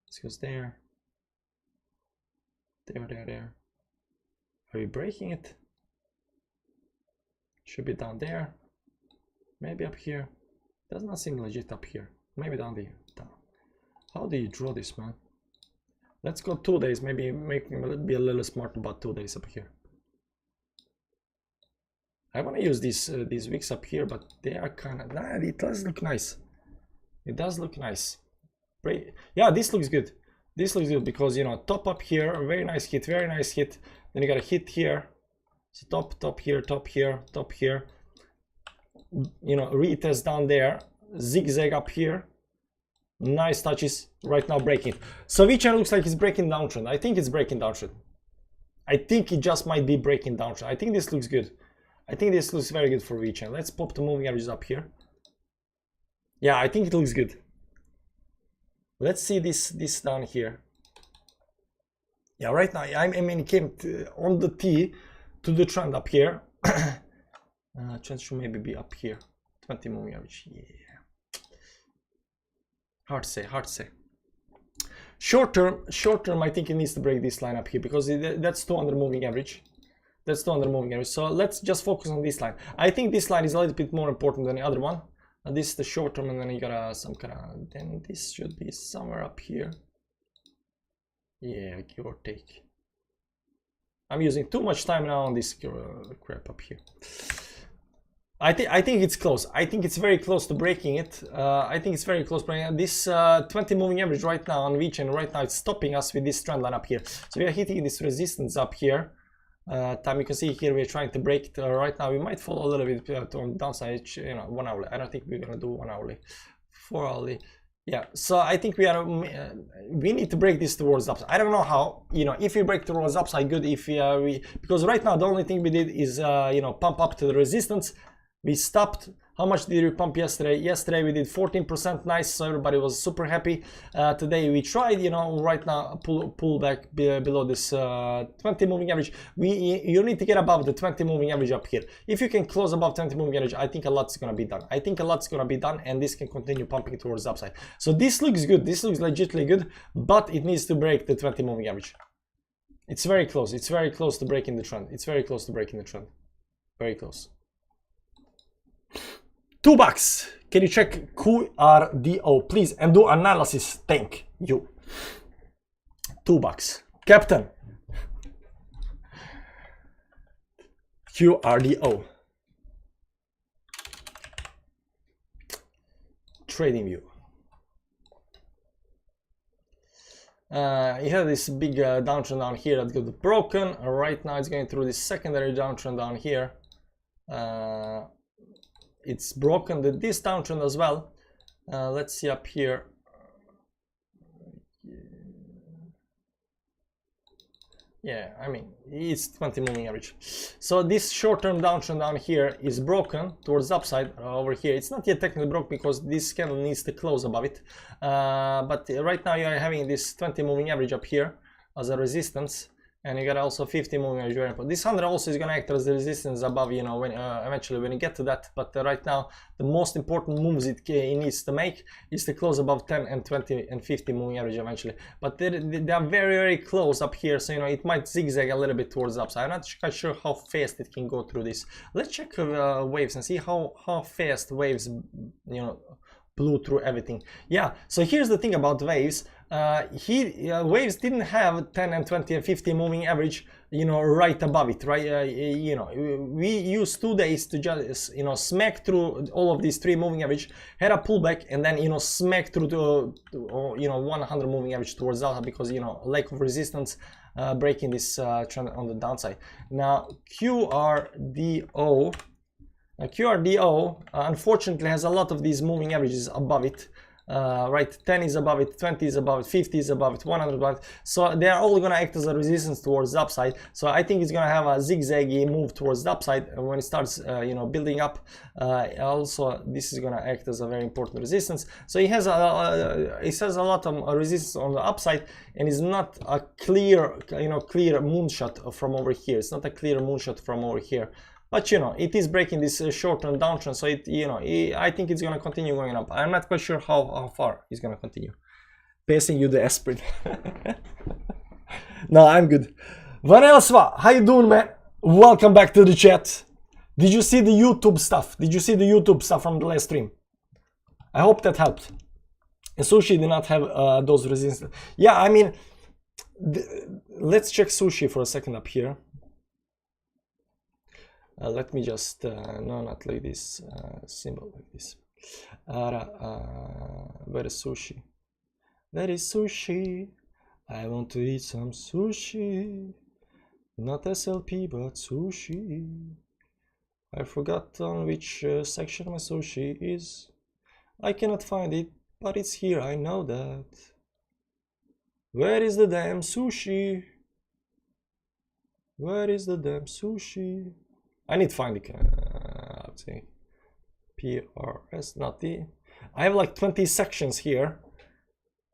Speaker 1: this goes there, there. Are we breaking it? Should be down there. Maybe up here. Does not seem legit up here. Maybe down there. How do you draw this, man? Let's go 2 days. Maybe be a little smart about 2 days up here. I want to use these wicks up here, but they are kind of... Nah, it does look nice. It does look nice. Yeah, this looks good. This looks good because, you know, top up here, very nice hit, very nice hit. Then you got a hit here. So top here, top here, top here. You know, retest down there. Zigzag up here. Nice touches. Right now breaking. So Vechain looks like it's breaking downtrend. I think it's breaking downtrend. I think it just might be breaking downtrend. I think this looks good. I think this looks very good for Vechain. Let's pop the moving averages up here. Yeah, I think it looks good. Let's see this down here. Yeah, right now, I mean, it came on the T to the trend up here. Trend should maybe be up here. 20 moving average. Yeah. Hard to say, hard to say. Short term, I think it needs to break this line up here because that's 200 moving average. That's 200 moving average. So let's just focus on this line. I think this line is a little bit more important than the other one. This is the short term, and then you got some kind of, then this should be somewhere up here. Yeah, give or take. I'm using too much time now on this crap up here. I think it's close. I think it's very close to breaking it. I think it's very close to breaking it. This 20 moving average right now on Vechain, right now it's stopping us with this trend line up here. So we are hitting this resistance up here. You can see here we're trying to break it. Right now we might fall a little bit on the downside, you know, 1 hourly. I don't think we're gonna do 1 hourly, 4 hourly. Yeah, so I think we need to break this towards upside. I don't know how, you know, if we break towards upside, good. If because right now the only thing we did is you know, pump up to the resistance. We stopped. How much did we pump yesterday? Yesterday we did 14%, nice, so everybody was super happy. Today we tried, you know, right now pull back below this 20 moving average. You need to get above the 20 moving average up here. If you can close above 20 moving average, I think a lot's gonna be done. I think a lot's gonna be done, and this can continue pumping towards the upside. So this looks good. This looks legitimately good, but it needs to break the 20 moving average. It's very close. It's very close to breaking the trend. It's very close to breaking the trend. Very close. $2. Can you check QRDO, please, and do analysis? Thank you. $2. Captain. QRDO. Trading view. You have this big downtrend down here that got broken. Right now it's going through this secondary downtrend down here. It's broken this downtrend as well. Let's see up here. Yeah, I mean, it's 20 moving average. So this short-term downtrend down here is broken towards the upside over here. It's not yet technically broke because this candle needs to close above it. But right now you are having this 20 moving average up here as a resistance. And you got also 50 moving average very important. This 100 also is going to act as the resistance above, you know, when eventually when you get to that. But right now the most important moves it needs to make is to close above 10 and 20 and 50 moving average eventually. But they are very, very close up here, so you know it might zigzag a little bit towards the upside. I'm not quite sure how fast it can go through this. Let's check waves and see how fast waves, you know, blew through everything. Yeah, so here's the thing about waves. Waves didn't have 10 and 20 and 50 moving average, you know, right above it, right? You know, we used 2 days to just, you know, smack through all of these 3 moving average, had a pullback, and then, you know, smack through to you know, 100 moving average towards that because, you know, lack of resistance, breaking this trend on the downside. Now QRDO. QRDO unfortunately has a lot of these moving averages above it. Right, 10 is above it, 20 is above it, 50 is above it, 100 above it. So they are all going to act as a resistance towards the upside. So I think it's going to have a zigzaggy move towards the upside when it starts, you know, building up. Also, this is going to act as a very important resistance. So it has a lot of resistance on the upside, and it's not a clear, you know, clear moonshot from over here. It's not a clear moonshot from over here. But you know, it is breaking this short-term downtrend, so it, you know, I think it's gonna continue going up. I'm not quite sure how far it's gonna continue. Passing you the aspirin. No, I'm good. Vanelsva, how you doing, man? Welcome back to the chat. Did you see the YouTube stuff? Did you see the YouTube stuff from the last stream? I hope that helped. And Sushi did not have those resistance. Yeah, I mean, let's check Sushi for a second up here. Let me just, no, not like this, symbol like this. Where is Sushi? There is Sushi. I want to eat some sushi. Not SLP, but sushi. I forgot on which section my sushi is. I cannot find it, but it's here, I know that. Where is the damn sushi? Where is the damn sushi? I need to find it. I'm saying PRS, not the. I have like 20 sections here.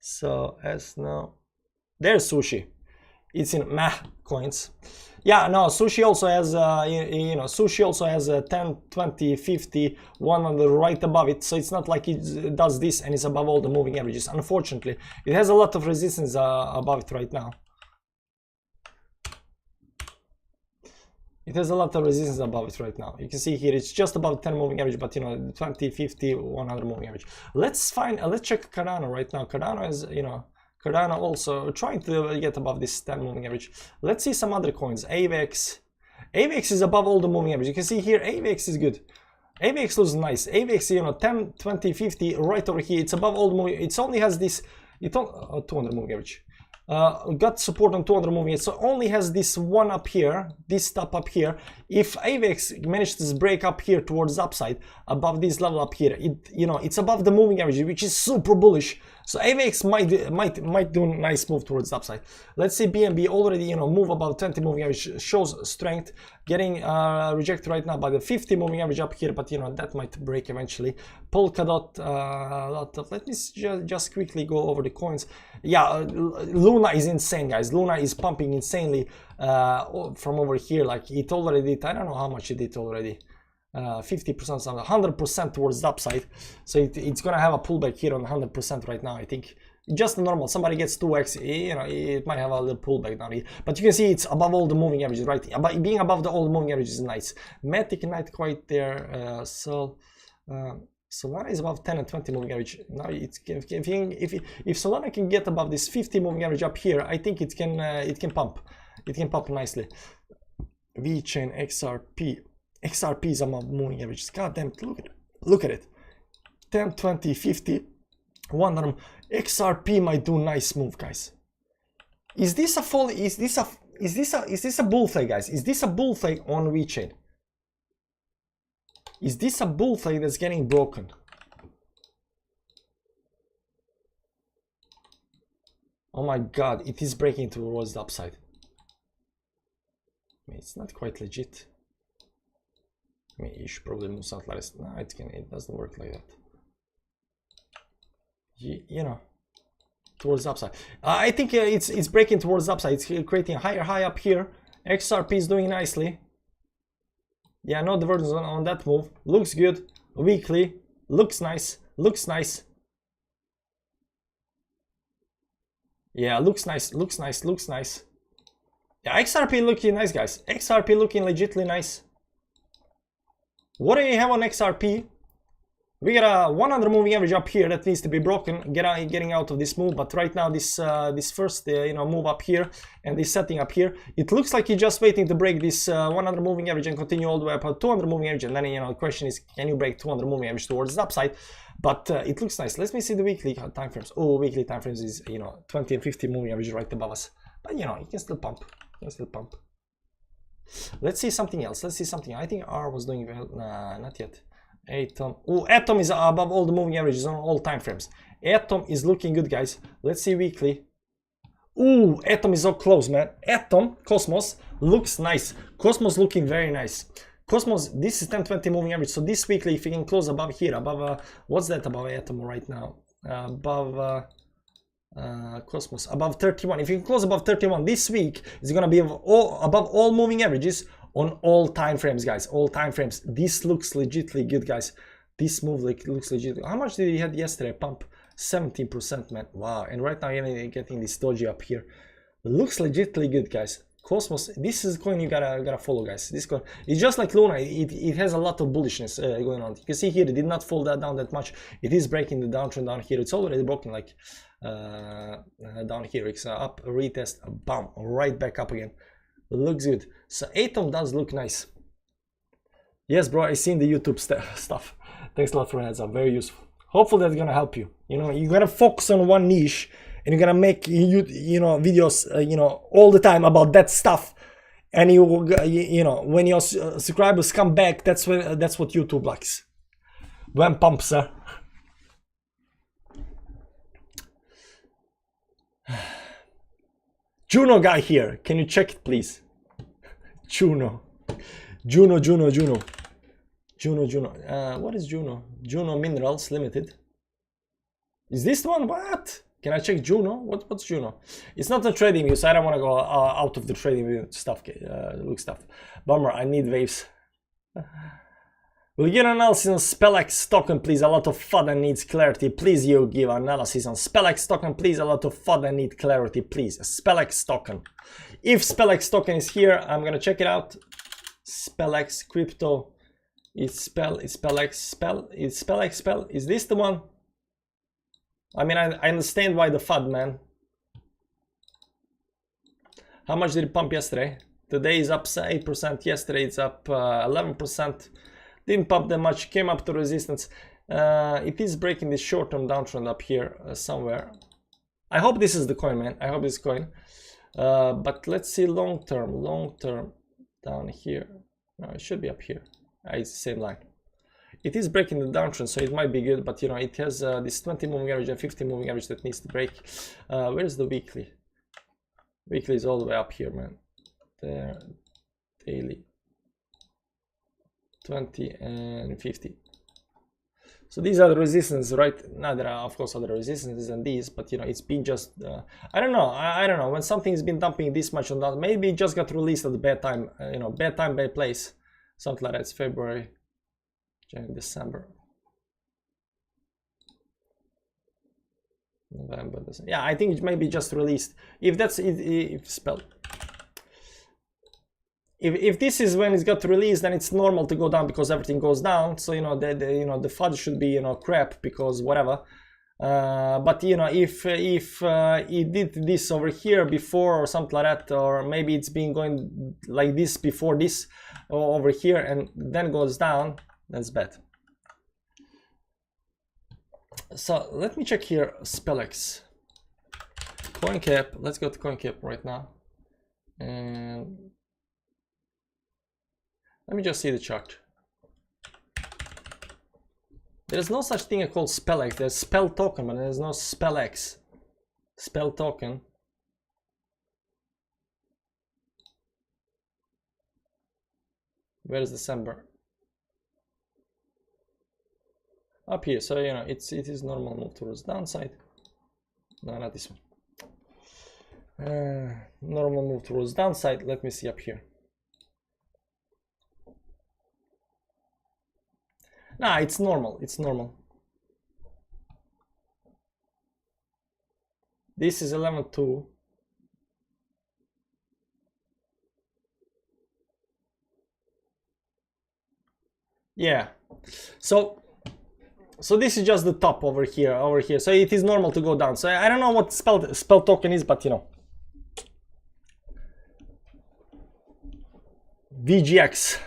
Speaker 1: So as now, there's Sushi. It's in meh coins. Yeah, no, Sushi also has, Sushi also has a 10, 20, 50, 100 right above it. So it's not like it does this and it's above all the moving averages. Unfortunately, it has a lot of resistance above it right now. It has a lot of resistance above it right now. You can see here it's just above 10 moving average, but 20, 50, 100 moving average. Let's check Cardano right now. Cardano is, Cardano also trying to get above this 10 moving average. Let's see some other coins. AVX. AVX is above all the moving average. You can see here AVX is good. AVX looks nice. AVX, 10, 20, 50 right over here. It's above all the moving. It only has this. 200 moving average. Got support on 200 moving average, so only has this one up here, this top up here. If AVX manages to break up here towards the upside above this level up here, it's above the moving average, which is super bullish. So AVX might do a nice move towards the upside. Let's see BNB already move above 20 moving average, shows strength, getting rejected right now by the 50 moving average up here, but that might break eventually. Polkadot, let me just quickly go over the coins. Yeah, Luna is insane, guys. Luna is pumping insanely from over here. Like it already did, I don't know how much it did already. 50%, 100% towards the upside. So it's gonna have a pullback here on 100% right now. I think just normal. Somebody gets 2x, it might have a little pullback down here. But you can see it's above all the moving averages, right? Being above the all the moving averages is nice. Matic not quite there. Solana is above 10 and 20 moving average. Now if Solana can get above this 50 moving average up here, I think it can pump. It can pump nicely. Vechain, XRP. XRP is above moving averages. God damn it, look at it. 10, 20, 50, 100. XRP might do nice move, guys. Is this a fall? Is this a bull flag, guys? Is this a bull flag on Vechain? Is this a bull flag that's getting broken? Oh my god, it is breaking towards the upside. I mean, it's not quite legit. I mean, you should probably move something like this. No, it doesn't work like that. Towards the upside. I think it's breaking towards the upside. It's creating a higher high up here. XRP is doing nicely. Yeah, no divergence on that move. Looks good. Weekly. Looks nice. Looks nice. Yeah, looks nice. Looks nice. Looks nice. Yeah, XRP looking nice, guys. XRP looking legitly nice. What do you have on XRP? We got a 100 moving average up here that needs to be broken, getting out of this move. But right now, this first move up here and this setting up here, it looks like you're just waiting to break this 100 moving average and continue all the way up to 200 moving average. And then the question is, can you break 200 moving average towards the upside? But it looks nice. Let me see the weekly time frames. Oh, weekly time frames is 20 and 50 moving average right above us. But you can still pump. You can still pump. Let's see something else. Let's see something. I think R was doing well. Nah, not yet. Atom. Oh, Atom is above all the moving averages on all time frames. Atom is looking good, guys. Let's see weekly. Ooh, Atom is so close, man. Atom, Cosmos looks nice. Cosmos looking very nice. Cosmos, this is 10-20 moving average. So this weekly, if you can close above here, above what's that above Atom right now? Above Cosmos, above 31. If you can close above 31 this week, it's gonna be above all moving averages on all time frames, guys. All time frames. This looks legitly good, guys. This move looks legit. How much did he have yesterday? Pump 17%, man. Wow. And right now you're getting this doji up here. Looks legitly good, guys. Cosmos, this is coin you gotta follow, guys. This coin, it's just like Luna. It has a lot of bullishness going on. You can see here it did not fall down that much. It is breaking the downtrend down here. It's already broken, like down here. It's up, retest, bam, right back up again. Looks good. So Atom does look nice. Yes, bro, I seen the YouTube stuff. Thanks a lot for heads up. Very useful. Hopefully that's gonna help you. You know, you gotta focus on one niche. And you're gonna make you know videos all the time about that stuff, and you know when your subscribers come back, that's what YouTube likes. When pumps, sir. Juno guy here, can you check it, please? Juno. What is Juno? Juno Minerals Limited. Is this the one? What? Can I check Juno? What's Juno? It's not a trading view, so I don't want to go out of the trading view stuff. Look stuff. Bummer, I need waves. Will you give an analysis on Spellex token, please? A lot of FUD and needs clarity. Please, you give analysis on Spellex token, please. A lot of FUD and need clarity, please. Spellex token. If Spellex token is here, I'm gonna check it out. Spellex crypto. It's Spellex. Is this the one? I mean, I understand why the FUD, man. How much did it pump yesterday? Today is up 8%. Yesterday it's up 11%. Didn't pump that much. Came up to resistance. It is breaking this short-term downtrend up here somewhere. I hope this is the coin, man. I hope this coin. But let's see long-term down here. No, it should be up here. It's the same line. It is breaking the downtrend, so it might be good, but you know, it has this 20 moving average and 50 moving average that needs to break. Where's the weekly? Weekly is all the way up here, man. There, daily. 20 and 50. So these are the resistances, right? Now there are of course other resistances than these, but you know, it's been just I don't know. I don't know, when something's been dumping this much on that, maybe it just got released at the bad time, you know, bad time, bad place, something like that. It's February, January, December, November, December. Yeah, I think it may be just released. If that's if this is when it's got released, then it's normal to go down because everything goes down. So you know the FUD should be, you know, crap because whatever. But you know, if it did this over here before or something like that, or maybe it's been going like this before this over here and then goes down, that's bad. So let me check here Spellex CoinCap. Let's go to CoinCap right now and let me just see the chart. There's no such thing called Spellex. There's Spell token, but there's no Spellex. Spell token. Where is December? Up here. So you know it is normal move towards downside. No, not this one. Normal move towards downside. Let me see up here. Nah, it's normal. It's normal. This is 11.2. Yeah. So this is just the top over here. So it is normal to go down. So I don't know what spell token is, but you know. VGX.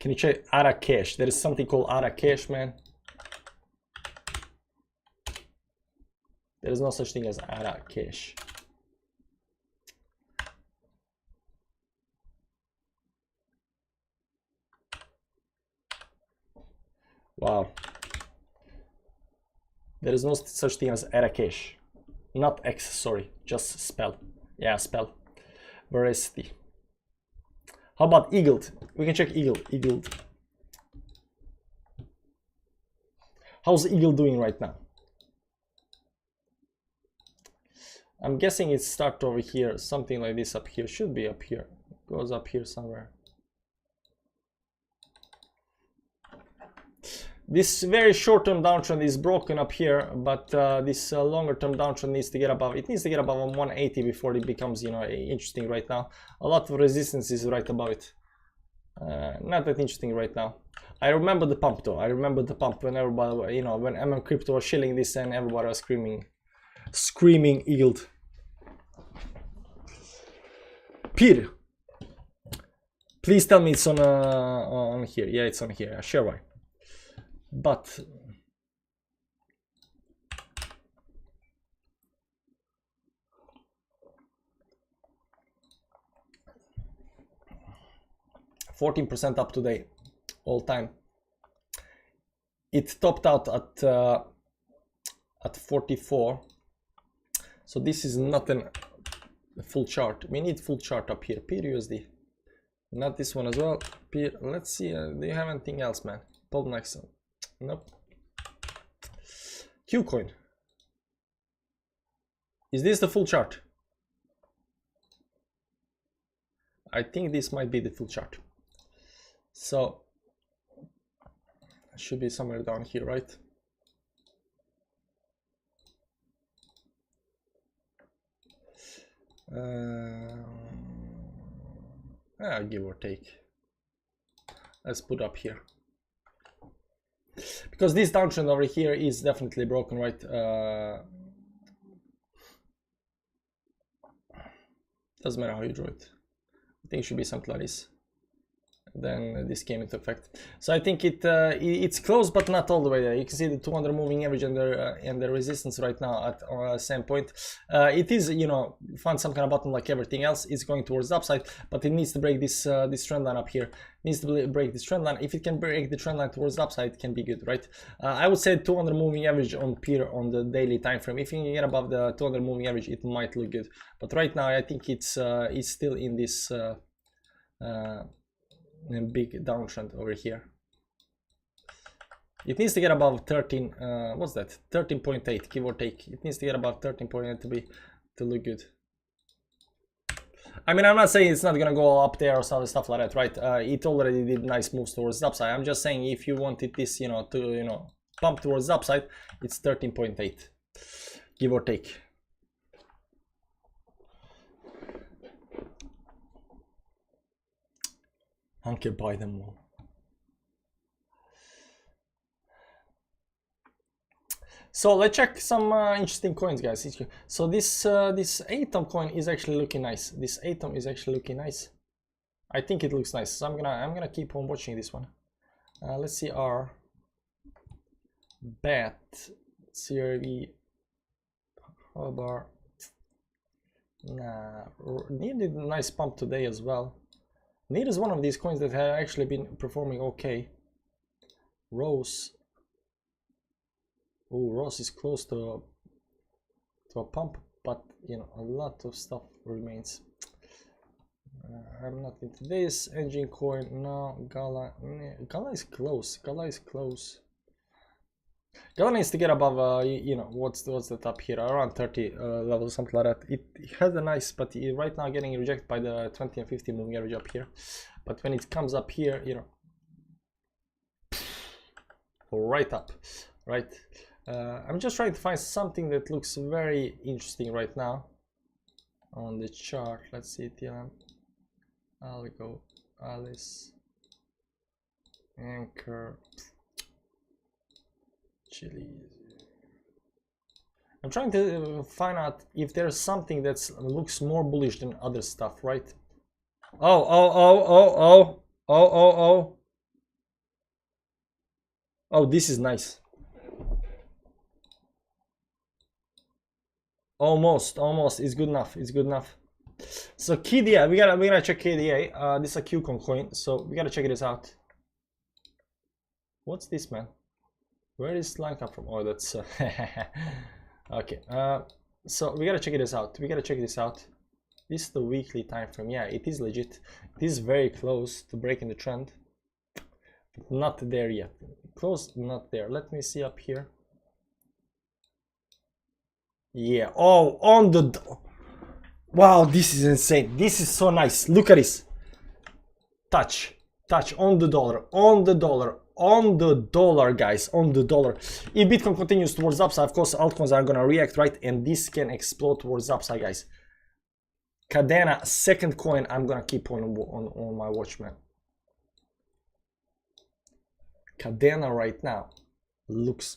Speaker 1: Can you check ARA Cash? There is something called ARA Cash, man. There is no such thing as ARA Cash. Wow. There is no such thing as ARA Cash. Not X, sorry. Just spell. Yeah, spell. Veracity. How about Eagled? We can check Eagled. How's Eagle doing right now? I'm guessing it starts over here, something like this up here. Should be up here. Goes up here somewhere. This very short-term downtrend is broken up here, but this longer-term downtrend needs to get above. It needs to get above 180 before it becomes, you know, interesting right now. A lot of resistance is right above it. Not that interesting right now. I remember the pump though. I remember the pump when everybody, you know, when MM Crypto was shilling this and everybody was screaming yield. Peter, please tell me it's on here. Yeah, it's on here. Sure, why? But $14% up today, all time. It topped out at 44. So this is not a full chart. We need full chart up here. PUSD. Not this one as well. Let's see. Do you have anything else, man? Pull next one. Nope. Qcoin. Is this the full chart? I think this might be the full chart. So it should be somewhere down here, right? Give or take. Let's put up here. Because this downtrend over here is definitely broken, right? Doesn't matter how you draw it. I think it should be something like this. Then this came into effect. So I think it's close, but not all the way there. You can see the 200 moving average and the resistance right now at same point. It is, you know, find some kind of bottom like everything else. It's going towards the upside, but it needs to break this this trend line up here. It needs to break this trend line. If it can break the trend line towards the upside, it can be good, right? I would say 200 moving average on peer on the daily time frame. If you can get above the 200 moving average, it might look good. But right now, I think it's still in this. A big downtrend over here. It needs to get above 13. What's that? 13.8, give or take. It needs to get above 13.8 to look good. I mean, I'm not saying it's not gonna go up there or some stuff like that, right? It already did nice moves towards the upside. I'm just saying if you wanted this, you know, to pump towards the upside, it's 13.8, give or take. I can buy them all. So let's check some interesting coins, guys. So this Atom coin is actually looking nice. This Atom is actually looking nice. I think it looks nice. So I'm gonna keep on watching this one. Let's see our BAT CRV bar. Nah, needed a nice pump today as well. NEAR is one of these coins that have actually been performing okay. Rose. Oh, Rose is close to a pump, but you know, a lot of stuff remains. I'm not into this. Engine coin, no. Gala is close. Gala is close. Gala needs to get above, you know, what's that up here, around 30 level, something like that. It has a nice, but right now getting rejected by the 20 and 50 moving average up here. But when it comes up here, you know, right up, right? I'm just trying to find something that looks very interesting right now on the chart. Let's see, TLM, Algo, Alice, Anchor. Chile. I'm trying to find out if there's something that looks more bullish than other stuff, right? Oh, this is nice. Almost, it's good enough. It's good enough. So KDA, we gotta check KDA. This is a Qcoin coin, so we gotta check this out. What's this, man? Where is this line come from? Oh, that's okay. So we gotta check this out. This is the weekly time frame. Yeah, it is legit. It is very close to breaking the trend, but not there yet. Close, not there. Let me see up here. Yeah. Oh, on the. Wow, this is insane. This is so nice. Look at this. Touch on the dollar. on the dollar, guys, on the dollar. If Bitcoin continues towards the upside, of course, altcoins are gonna react, right? And this can explode towards the upside, guys. Kadena, second coin, I'm gonna keep on my watch, man. Kadena right now looks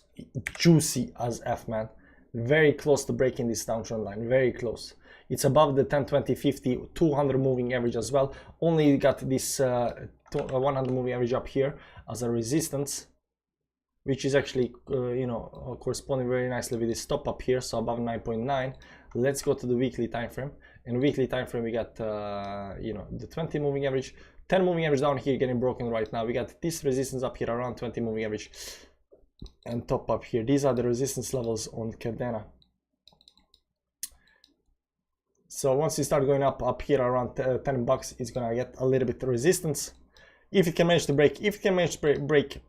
Speaker 1: juicy as F, man. Very close to breaking this downtrend line, very close. It's above the 10, 20, 50, 200 moving average as well. Only got this 100 moving average up here as a resistance, which is actually, you know, corresponding very nicely with this stop up here, so above 9.9. Let's go to the weekly time frame. In weekly time frame, we got, you know, the 20 moving average, 10 moving average down here getting broken right now. We got this resistance up here around 20 moving average and top up here. These are the resistance levels on Kadena. So once you start going up here around 10 bucks, it's gonna get a little bit of resistance. If it can manage to break, break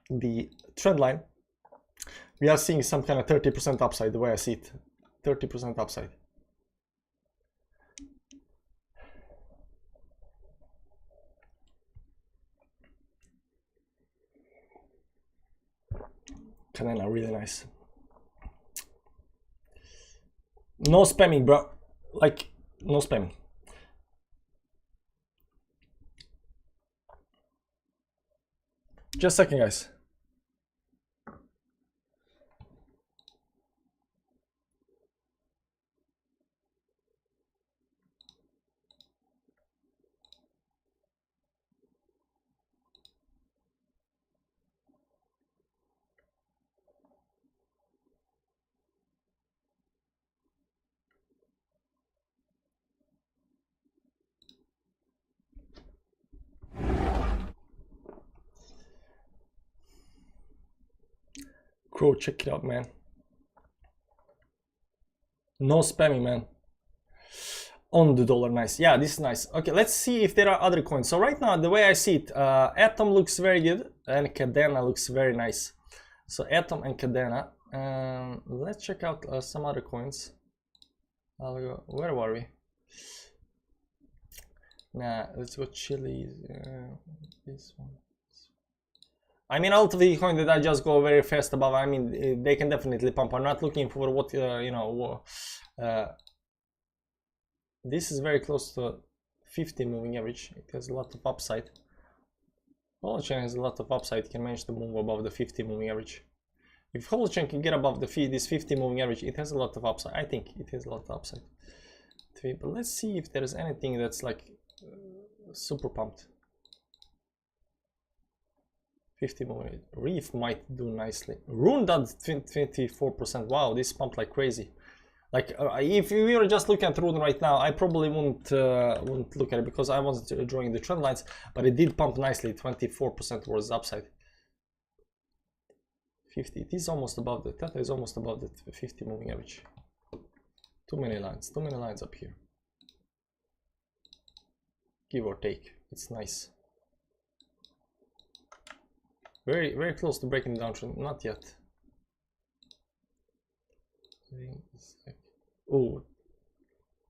Speaker 1: the trend line, we are seeing some kind of 30% upside, the way I see it. 30% upside. Kadena, really nice. No spamming, bro. Like, no spamming. Just a second, guys. Bro, check it out, man. No spamming, man. On the dollar, nice. Yeah, this is nice. Okay, let's see if there are other coins. So right now, the way I see it, Atom looks very good and Kadena looks very nice. So Atom and Kadena. Let's check out some other coins. I'll go. Where were we? Nah, let's go Chili. This one. I mean, out of the coin that I just go very fast above, I mean, they can definitely pump. I'm not looking for what, you know, this is very close to 50 moving average. It has a lot of upside. Holochain has a lot of upside, can manage to move above the 50 moving average. If Holochain can get above this 50 moving average, it has a lot of upside. I think it has a lot of upside. But let's see if there's anything that's like super pumped. 50 moving. Reef might do nicely. Rune does 24%. Wow, this pumped like crazy. Like if we were just looking at Rune right now, I probably wouldn't look at it because I wasn't drawing the trend lines, but it did pump nicely, 24% towards the upside. 50. It is almost above the Theta is almost above the 50 moving average. Too many lines up here. Give or take. It's nice. Very, very close to breaking the downtrend. Not yet. Oh,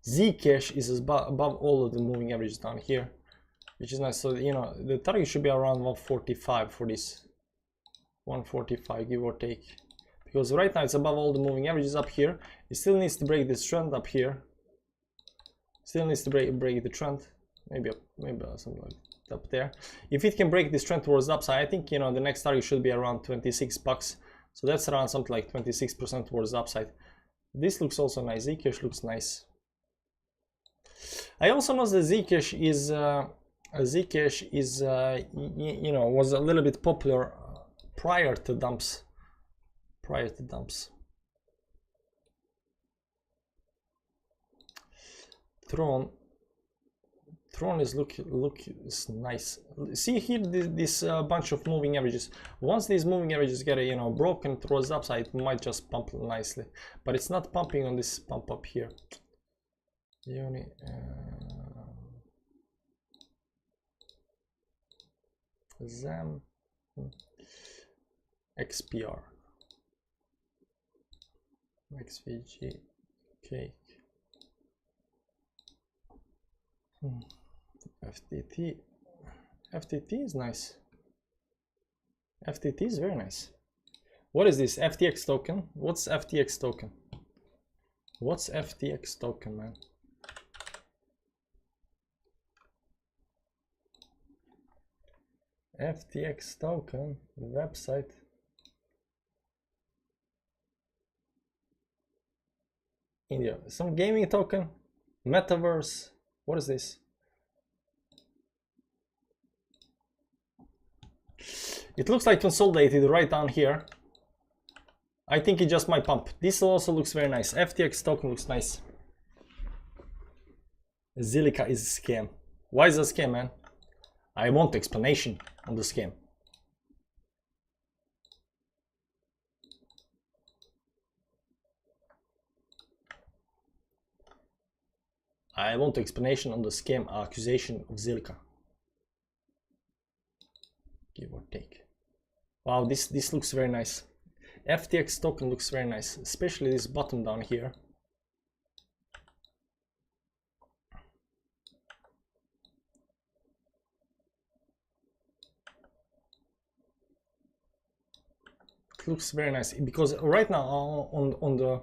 Speaker 1: Zcash is above all of the moving averages down here, which is nice. So you know the target should be around 145 for this. 145, give or take, because right now it's above all the moving averages up here. It still needs to break this trend up here. Still needs to break the trend. Maybe something like that up there. If it can break this trend towards the upside, I think you know the next target should be around 26 bucks. So that's around something like 26% towards the upside. This looks also nice. Zcash looks nice. I also know that Zcash is you know, was a little bit popular prior to dumps. Tron is look is nice. See here this bunch of moving averages. Once these moving averages get you know broken towards the upside, it might just pump nicely, but it's not pumping on this pump up here. Zam XPR XVG cake FTT is nice. FTT is very nice. What is this? FTX token? What's FTX token? What's FTX token, man? FTX token website. India. Some gaming token. Metaverse. What is this? It looks like consolidated right down here. I think it just might pump. This also looks very nice. FTX token looks nice. Zilliqa is a scam. Why is it a scam, man? I want explanation on the scam. I want explanation on the scam accusation of Zilliqa. Give or take. Wow, this looks very nice. FTX token looks very nice, especially this bottom down here. It looks very nice because right now on the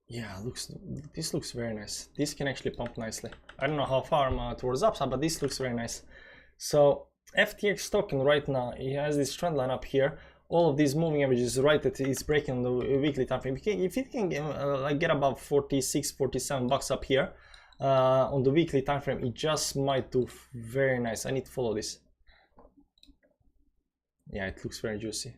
Speaker 1: yeah, this looks very nice. This can actually pump nicely. I don't know how far I'm towards upside, but this looks very nice. So FTX token right now, it has this trend line up here. All of these moving averages right that it's breaking on the weekly time frame. If it can like get above 46, 47 bucks up here on the weekly time frame, it just might do very nice. I need to follow this. Yeah, it looks very juicy.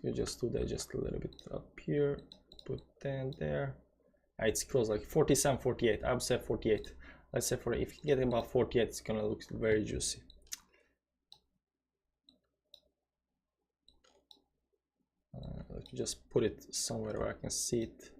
Speaker 1: You just do that just a little bit up here, put 10 there. It's close, like 47, 48. I would say 48. Let's say if you get about 48, it's gonna look very juicy. Let me just put it somewhere where I can see it.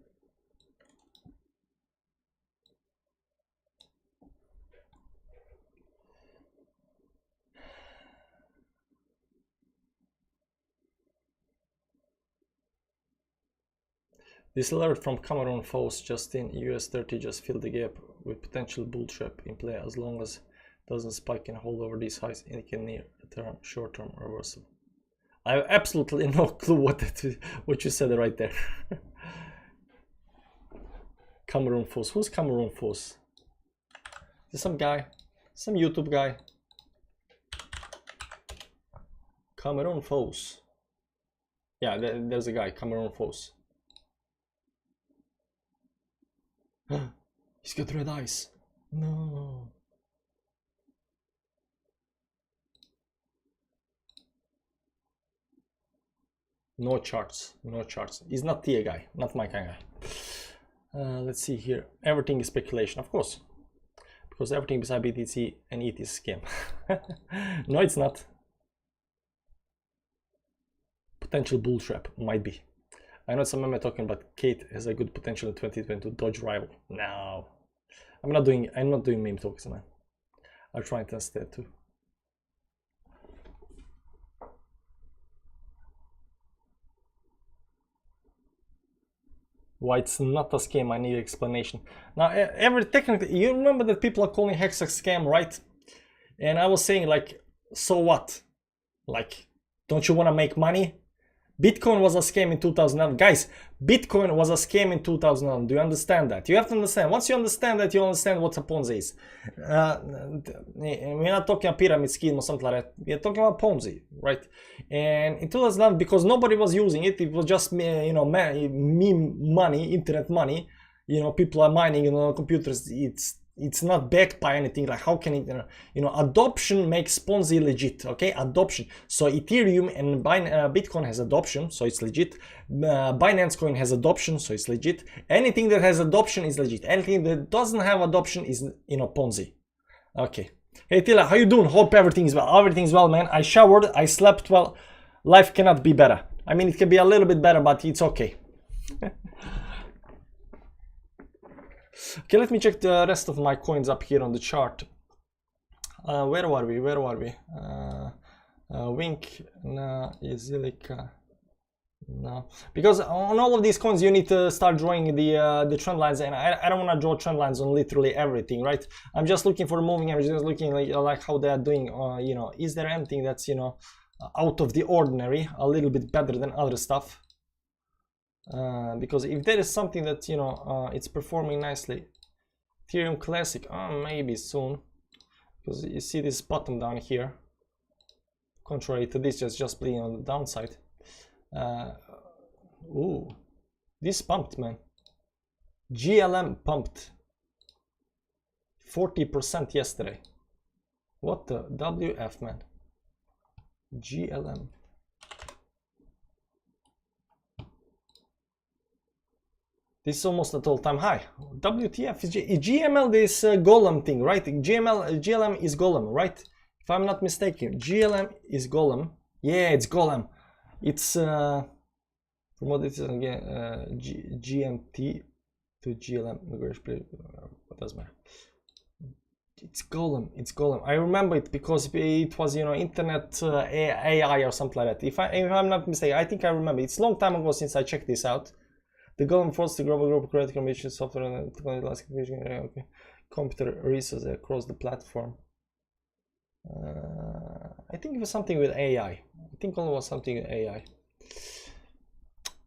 Speaker 1: This alert from Cameron Foss just in US 30 just filled the gap with potential bull trap in play as long as it doesn't spike and hold over these highs indicating near term, short term reversal. I have absolutely no clue what you said right there. Cameron Foss. Who's Cameron Foss? Is some guy? Some YouTube guy? Cameron Foss. Yeah, there's a guy, Cameron Foss. He's got red eyes. No. No charts. No charts. He's not TA guy. Not my kind of guy. Let's see here. Everything is speculation, of course. Because everything beside BTC and ETH is scam. No, it's not. Potential bull trap. Might be. I know some meme talking about Kate has a good potential in 2020 to dodge rival. No, I'm not doing meme talks, man. I'll try and test that too. Why it's not a scam? I need explanation. Now, technically, you remember that people are calling Hex a scam, right? And I was saying, like, so what? Like, don't you want to make money? Bitcoin was a scam in 2011. Guys, Bitcoin was a scam in 2011. Do you understand that? You have to understand. Once you understand that, you understand what a Ponzi is. We're not talking about pyramid scheme or something like that. We're talking about Ponzi, right? And in 2011, because nobody was using it, it was just, meme money, internet money. People are mining computers. It's not backed by anything. Like, how can it, adoption makes Ponzi legit, okay? Adoption. So Ethereum and Bitcoin has adoption, so it's legit. Binance Coin has adoption, so it's legit. Anything that has adoption is legit. Anything that doesn't have adoption is, Ponzi. Okay. Hey Tila, how you doing? Hope everything's well. Everything's well, man. I showered, I slept well. Life cannot be better. I mean, it can be a little bit better, but it's okay. Okay, let me check the rest of my coins up here on the chart. Where are we? Wink, Zilliqa, No, because on all of these coins you need to start drawing the trend lines, and I don't want to draw trend lines on literally everything, right? I'm just looking for moving averages, just looking like how they are doing. You know, is there anything that's, you know, out of the ordinary, a little bit better than other stuff? Because if there is something that, you know, it's performing nicely, Ethereum Classic, maybe soon, because you see this bottom down here. Contrary to this, just bleeding on the downside. Ooh, this pumped, man. GLM pumped 40% yesterday. What the WF, man? GLM. This is almost at all-time high. WTF is GML, this Golem thing, right? GLM is Golem, right? If I'm not mistaken, GLM is Golem. Yeah, it's Golem. It's from what it is again, GMT to GLM. What does matter? It's Golem. It's Golem. I remember it because it was, you know, internet AI or something like that. If I'm not mistaken, I think I remember. It's a long time ago since I checked this out. The Golem forces the global group of credit commission software and okay. Computer resources across the platform. I think it was something with AI. I think it was something with AI.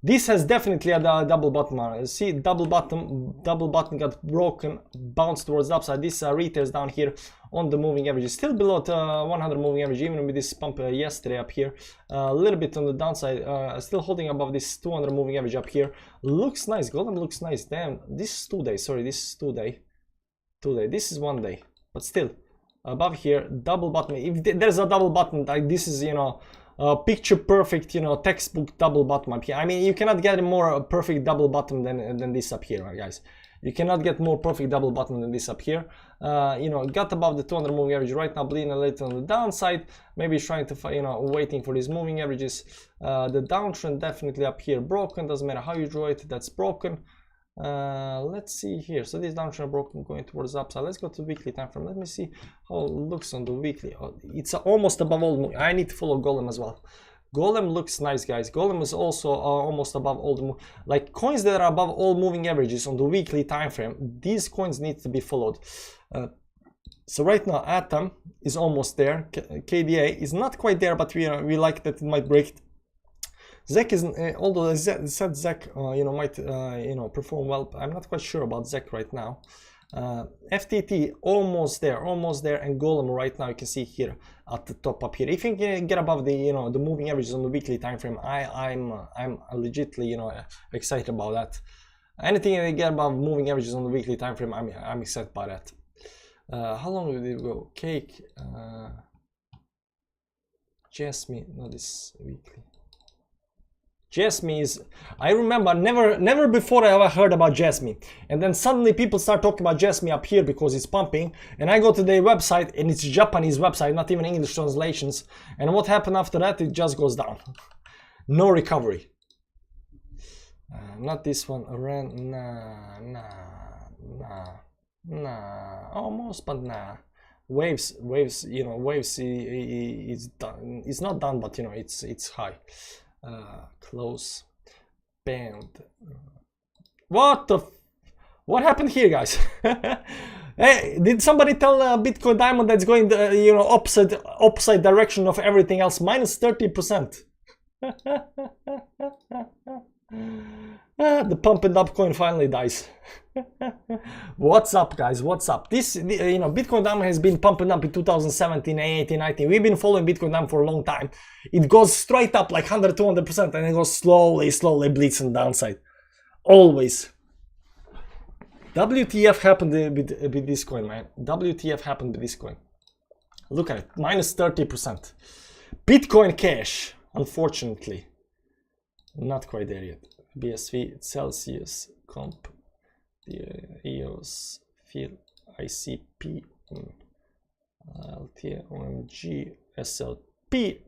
Speaker 1: This has definitely a double bottom. See, double bottom got broken, bounced towards the upside. This retails down here on the moving average is still below the 100 moving average, even with this pump yesterday up here. A little bit on the downside, still holding above this 200 moving average up here. Looks nice. Golem looks nice. Damn, this is 2 days. Sorry, this is 2 day. 2 day. This is 1 day, but still above here, double bottom. If there's a double bottom, like this is, you know, picture perfect, you know, textbook double bottom up here. I mean, you cannot get a more perfect double bottom than this up here, guys. You cannot get more perfect double bottom than this up here. You know, got above the 200 moving average right now, bleeding a little on the downside. Maybe trying to, you know, waiting for these moving averages. The downtrend definitely up here broken. Doesn't matter how you draw it, that's broken. Let's see here. So this downtrend broken, going towards the upside. Let's go to weekly time frame. Let me see how it looks on the weekly. It's almost above all. I need to follow Golem as well. Golem looks nice, guys. Golem is also almost above all the like coins that are above all moving averages on the weekly time frame. These coins need to be followed. So right now Atom is almost there. KDA is not quite there, but we like that it might break. Zec is, although said Zec, you know, might, you know, perform well. I'm not quite sure about Zec right now. FTT almost there, and Golem right now you can see here at the top up here. If you can get above the, you know, the moving averages on the weekly time frame, I'm legitimately, you know, excited about that. Anything that get above moving averages on the weekly time frame, I'm excited by that. How long did it go? Cake, Jasmine, no, this weekly. Jasmine is, I remember never before I ever heard about Jasmine, and then suddenly people start talking about Jasmine up here because it's pumping, and I go to their website and it's Japanese website, not even English translations, and what happened after that? It just goes down. No recovery. Not this one. Nah, almost, but nah. Waves, you know, waves is done. It's not done, but you know, it's high. Close band. What happened here, guys? Hey, did somebody tell Bitcoin Diamond that's going the, you know, opposite direction of everything else? Minus 30%. The pump and up coin finally dies. What's up, guys? What's up? This, you know, Bitcoin Diamond has been pumping up in 2017, 18, 19. We've been following Bitcoin Diamond for a long time. It goes straight up like 100, 200%, and it goes slowly bleeds on the downside. Always. WTF happened with this coin, man. WTF happened with this coin. Look at it, minus 30%. Bitcoin Cash, unfortunately, not quite there yet. BSV, Celsius, Comp, EOS, Feel, ICP, LT, OMG, SLP.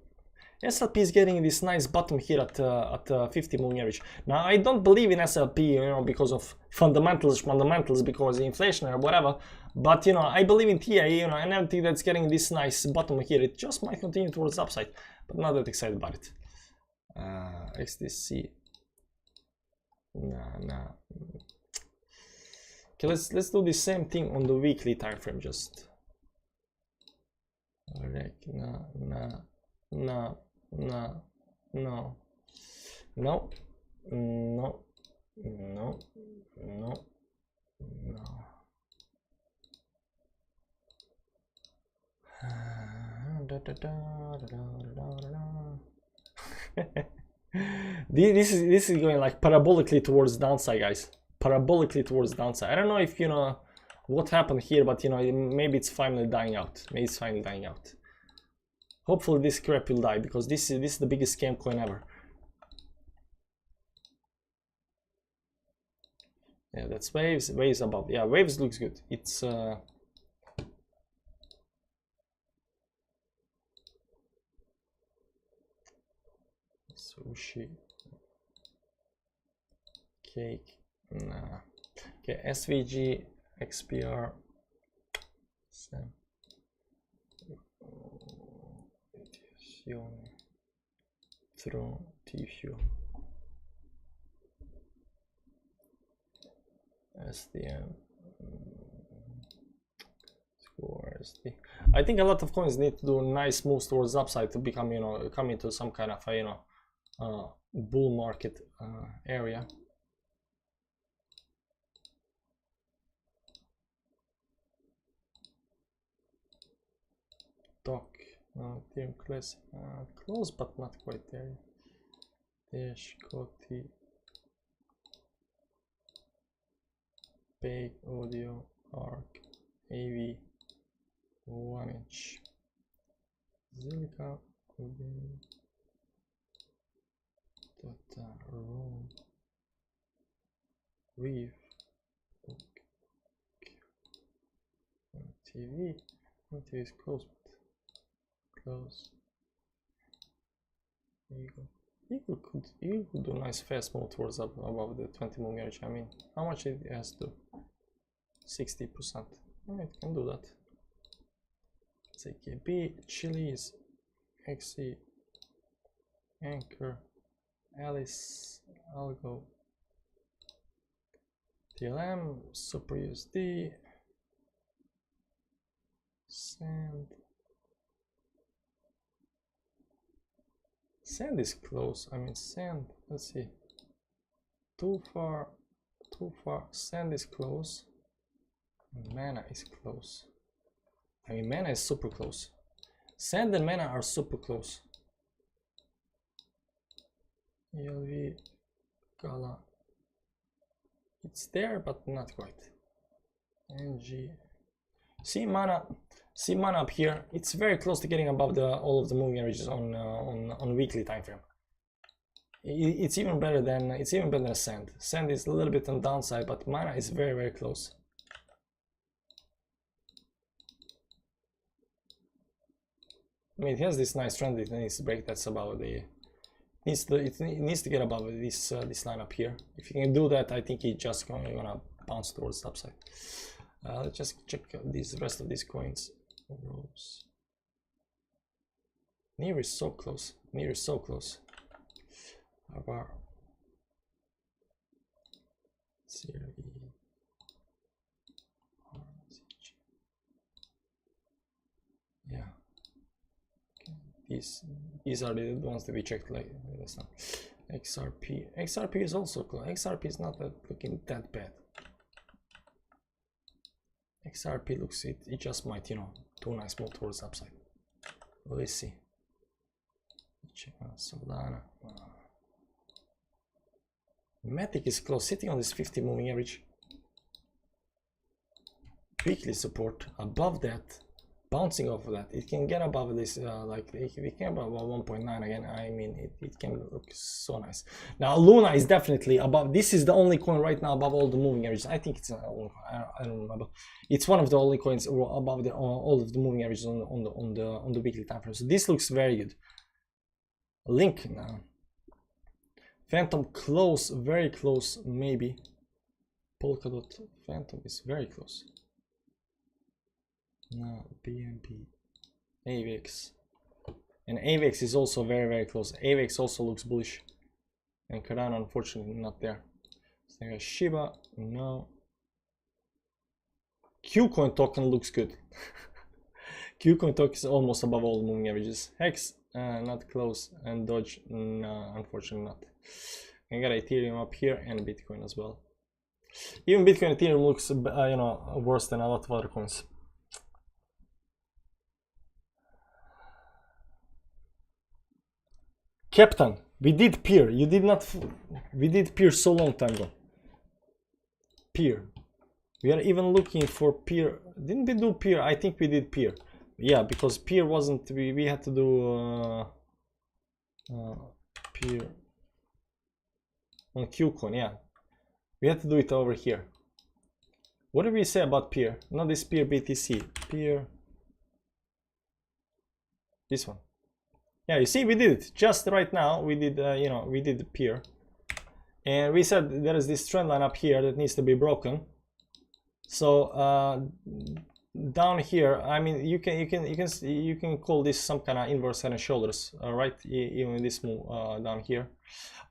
Speaker 1: SLP is getting this nice bottom here at 50 moving average. Now I don't believe in SLP, you know, because of fundamentals, because of inflation or whatever. But you know, I believe in TI, you know, and everything that's getting this nice bottom here. It just might continue towards the upside, but not that excited about it. XDC. Nah. Okay, let's do the same thing on the weekly time frame. Just no. This is going like parabolically towards downside, guys. Parabolically towards downside. I don't know if you know what happened here, but you know, maybe it's finally dying out. Hopefully this crap will die, because this is the biggest scam coin ever. Yeah, that's waves above. Yeah, waves looks good. It's sushi cake. Nah. Okay, SVG XPR SDM SD. I think a lot of coins need to do nice moves towards upside to become, you know, come into some kind of a, you know, bull market area. Doc, Ethereum Classic, close but not quite there. Dash, Koti, Pay, Audio, Arc, AV, 1 inch, Zilka, Data, Room, Reef, TV. TV is close. Eagle could do a nice fast move towards up above the 20 moving average. I mean, how much it has to? 60%. It can do that. CKB, Chili's, XC, Anchor, Alice, Algo, TLM, Super USD, Sand is close. I mean, sand, let's see, too far. Sand is close. Mana is close. I mean, mana is super close. Sand and mana are super close. ELV, Gala, it's there but not quite. NG, see mana up here. It's very close to getting above all of the moving averages on weekly time frame. It's even better than sand. Sand is a little bit on downside, but mana is very close. I mean, it has this nice trend. It needs to break. That's about the. It needs to get above this line up here. If you can do that, I think it's just gonna bounce towards the upside. Let's just check these rest of these coins. Rose. Near is so close. Avar. Yeah. These are the ones that we checked like this one. XRP is also close. XRP is not looking that bad. XRP looks it just might, you know, do a nice move towards upside. Let's see. Check out Solana. Matic is close, sitting on this 50 moving average. Weekly support above that. Bouncing off of that, it can get above this, like if it can above 1.9 again, I mean, it can look so nice. Now Luna is definitely above. This is the only coin right now above all the moving averages. I think it's I don't remember. It's one of the only coins above all of the moving averages on the weekly time frame. So this looks very good. Link now. Phantom close, very close, maybe. Polkadot Phantom is very close. No, BNB, AVX, and AVX is also very close. AVX also looks bullish. And Cardano, unfortunately, not there. So Shiba, no. Qcoin token looks good. Qcoin token is almost above all moving averages. Hex, not close, and Doge, no, unfortunately not. I got Ethereum up here and Bitcoin as well. Even Bitcoin and Ethereum looks, worse than a lot of other coins. Captain, we did peer. You did not. We did peer so long time ago. Peer. We are even looking for peer. Didn't we do peer? I think we did peer. Yeah, because peer wasn't. We had to do peer on Qcoin. Yeah, we had to do it over here. What did we say about peer? Not this peer BTC. Peer. This one. Yeah, you see, we did it just right now. We did, we did peer, and we said there is this trend line up here that needs to be broken. So down here, I mean, you can call this some kind of inverse head and shoulders, right? Even in this move down here,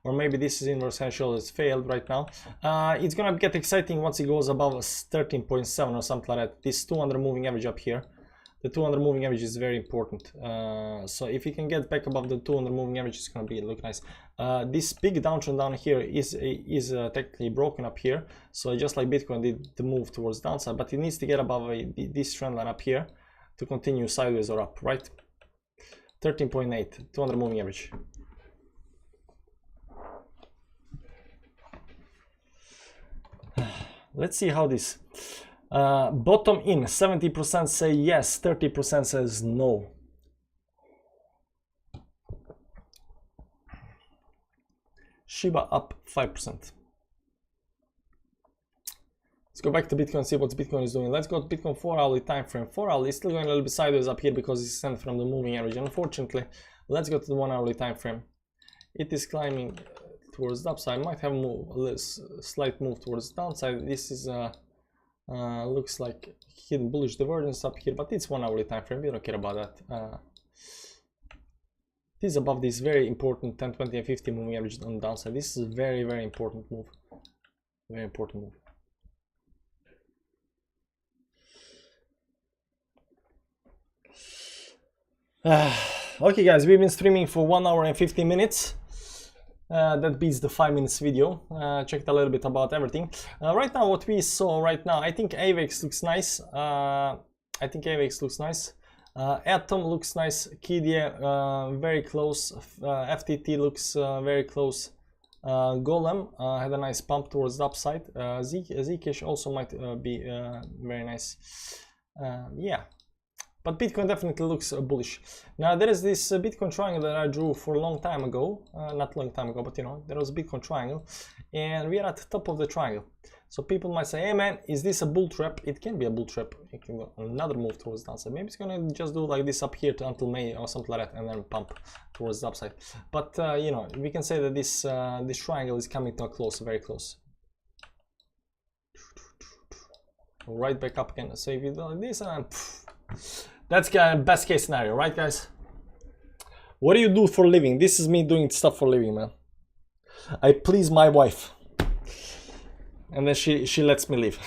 Speaker 1: or maybe this is inverse head and shoulders failed right now. It's gonna get exciting once it goes above 13.7 or something like that. This 200 moving average up here. The 200 moving average is very important. So if you can get back above the 200 moving average, it's gonna look nice. This big downtrend down here is technically broken up here. So just like Bitcoin did the move towards downside, but it needs to get above this trend line up here to continue sideways or up, right? 13.8, 200 moving average. Let's see how this. Bottom in, 70% say yes, 30% says no. Shiba up 5%. Let's go back to Bitcoin and see what Bitcoin is doing. Let's go to Bitcoin 4-hourly time frame. 4-hourly is still going a little bit sideways up here because it's sent from the moving average. Unfortunately, let's go to the 1-hourly time frame. It is climbing towards the upside. Might have a slight move towards the downside. This is looks like hidden bullish divergence up here, but it's 1-hourly time frame. We don't care about that. This is above this very important 10, 20, and 50 moving average on the downside. This is a very, very important move. Very important move. Okay, guys, we've been streaming for 1 hour and 15 minutes. That beats the 5 minutes video. Checked a little bit about everything. Right now, what we saw right now, I think AVAX looks nice. Atom looks nice. Kadena very close. FTT looks very close. Golem had a nice pump towards the upside. Zcash also might be very nice. Yeah. But Bitcoin definitely looks bullish. Now there is this Bitcoin triangle that I drew for a long time ago. Not a long time ago, but there was a Bitcoin triangle. And we are at the top of the triangle. So people might say, hey man, is this a bull trap? It can be a bull trap. It can go another move towards the downside. Maybe it's going to just do like this up here until May or something like that and then pump towards the upside. But, we can say that this triangle is coming to a close, very close. Right back up again. So if you do like this and that's kind of best case scenario, right guys? What do you do for a living? This is me doing stuff for a living, man. I please my wife. And then she lets me live.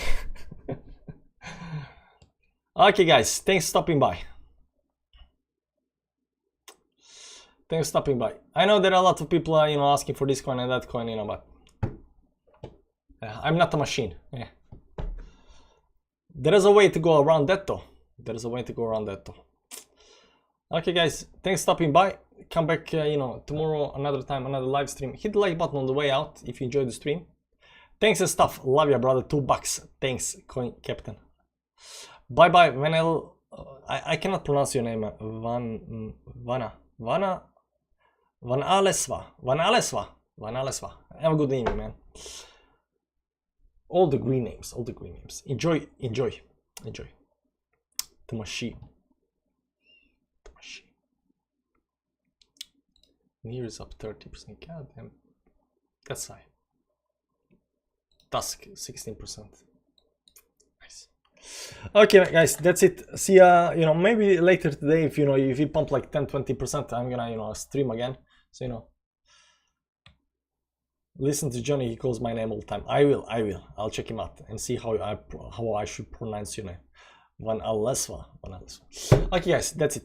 Speaker 1: Okay guys, thanks for stopping by. Thanks for stopping by. I know there are a lot of people asking for this coin and that coin, but I'm not a machine. Yeah. There is a way to go around that though. Okay guys, thanks for stopping by. Come back tomorrow, another time, another live stream. Hit the like button on the way out if you enjoyed the stream. Thanks and stuff. Love ya, brother. $2. Thanks, Coin Captain. Bye bye. I cannot pronounce your name. Van Alesva. Have a good evening, man. All the green names. Enjoy. The machine. Near is up 30%. God damn. That's high. Dusk 16%. Nice. Okay guys, that's it. See ya, maybe later today if if you pump like 10-20%, I'm gonna stream again. So Listen to Johnny, he calls my name all the time. I will. I'll check him out and see how I should pronounce your name. Okay guys, that's it.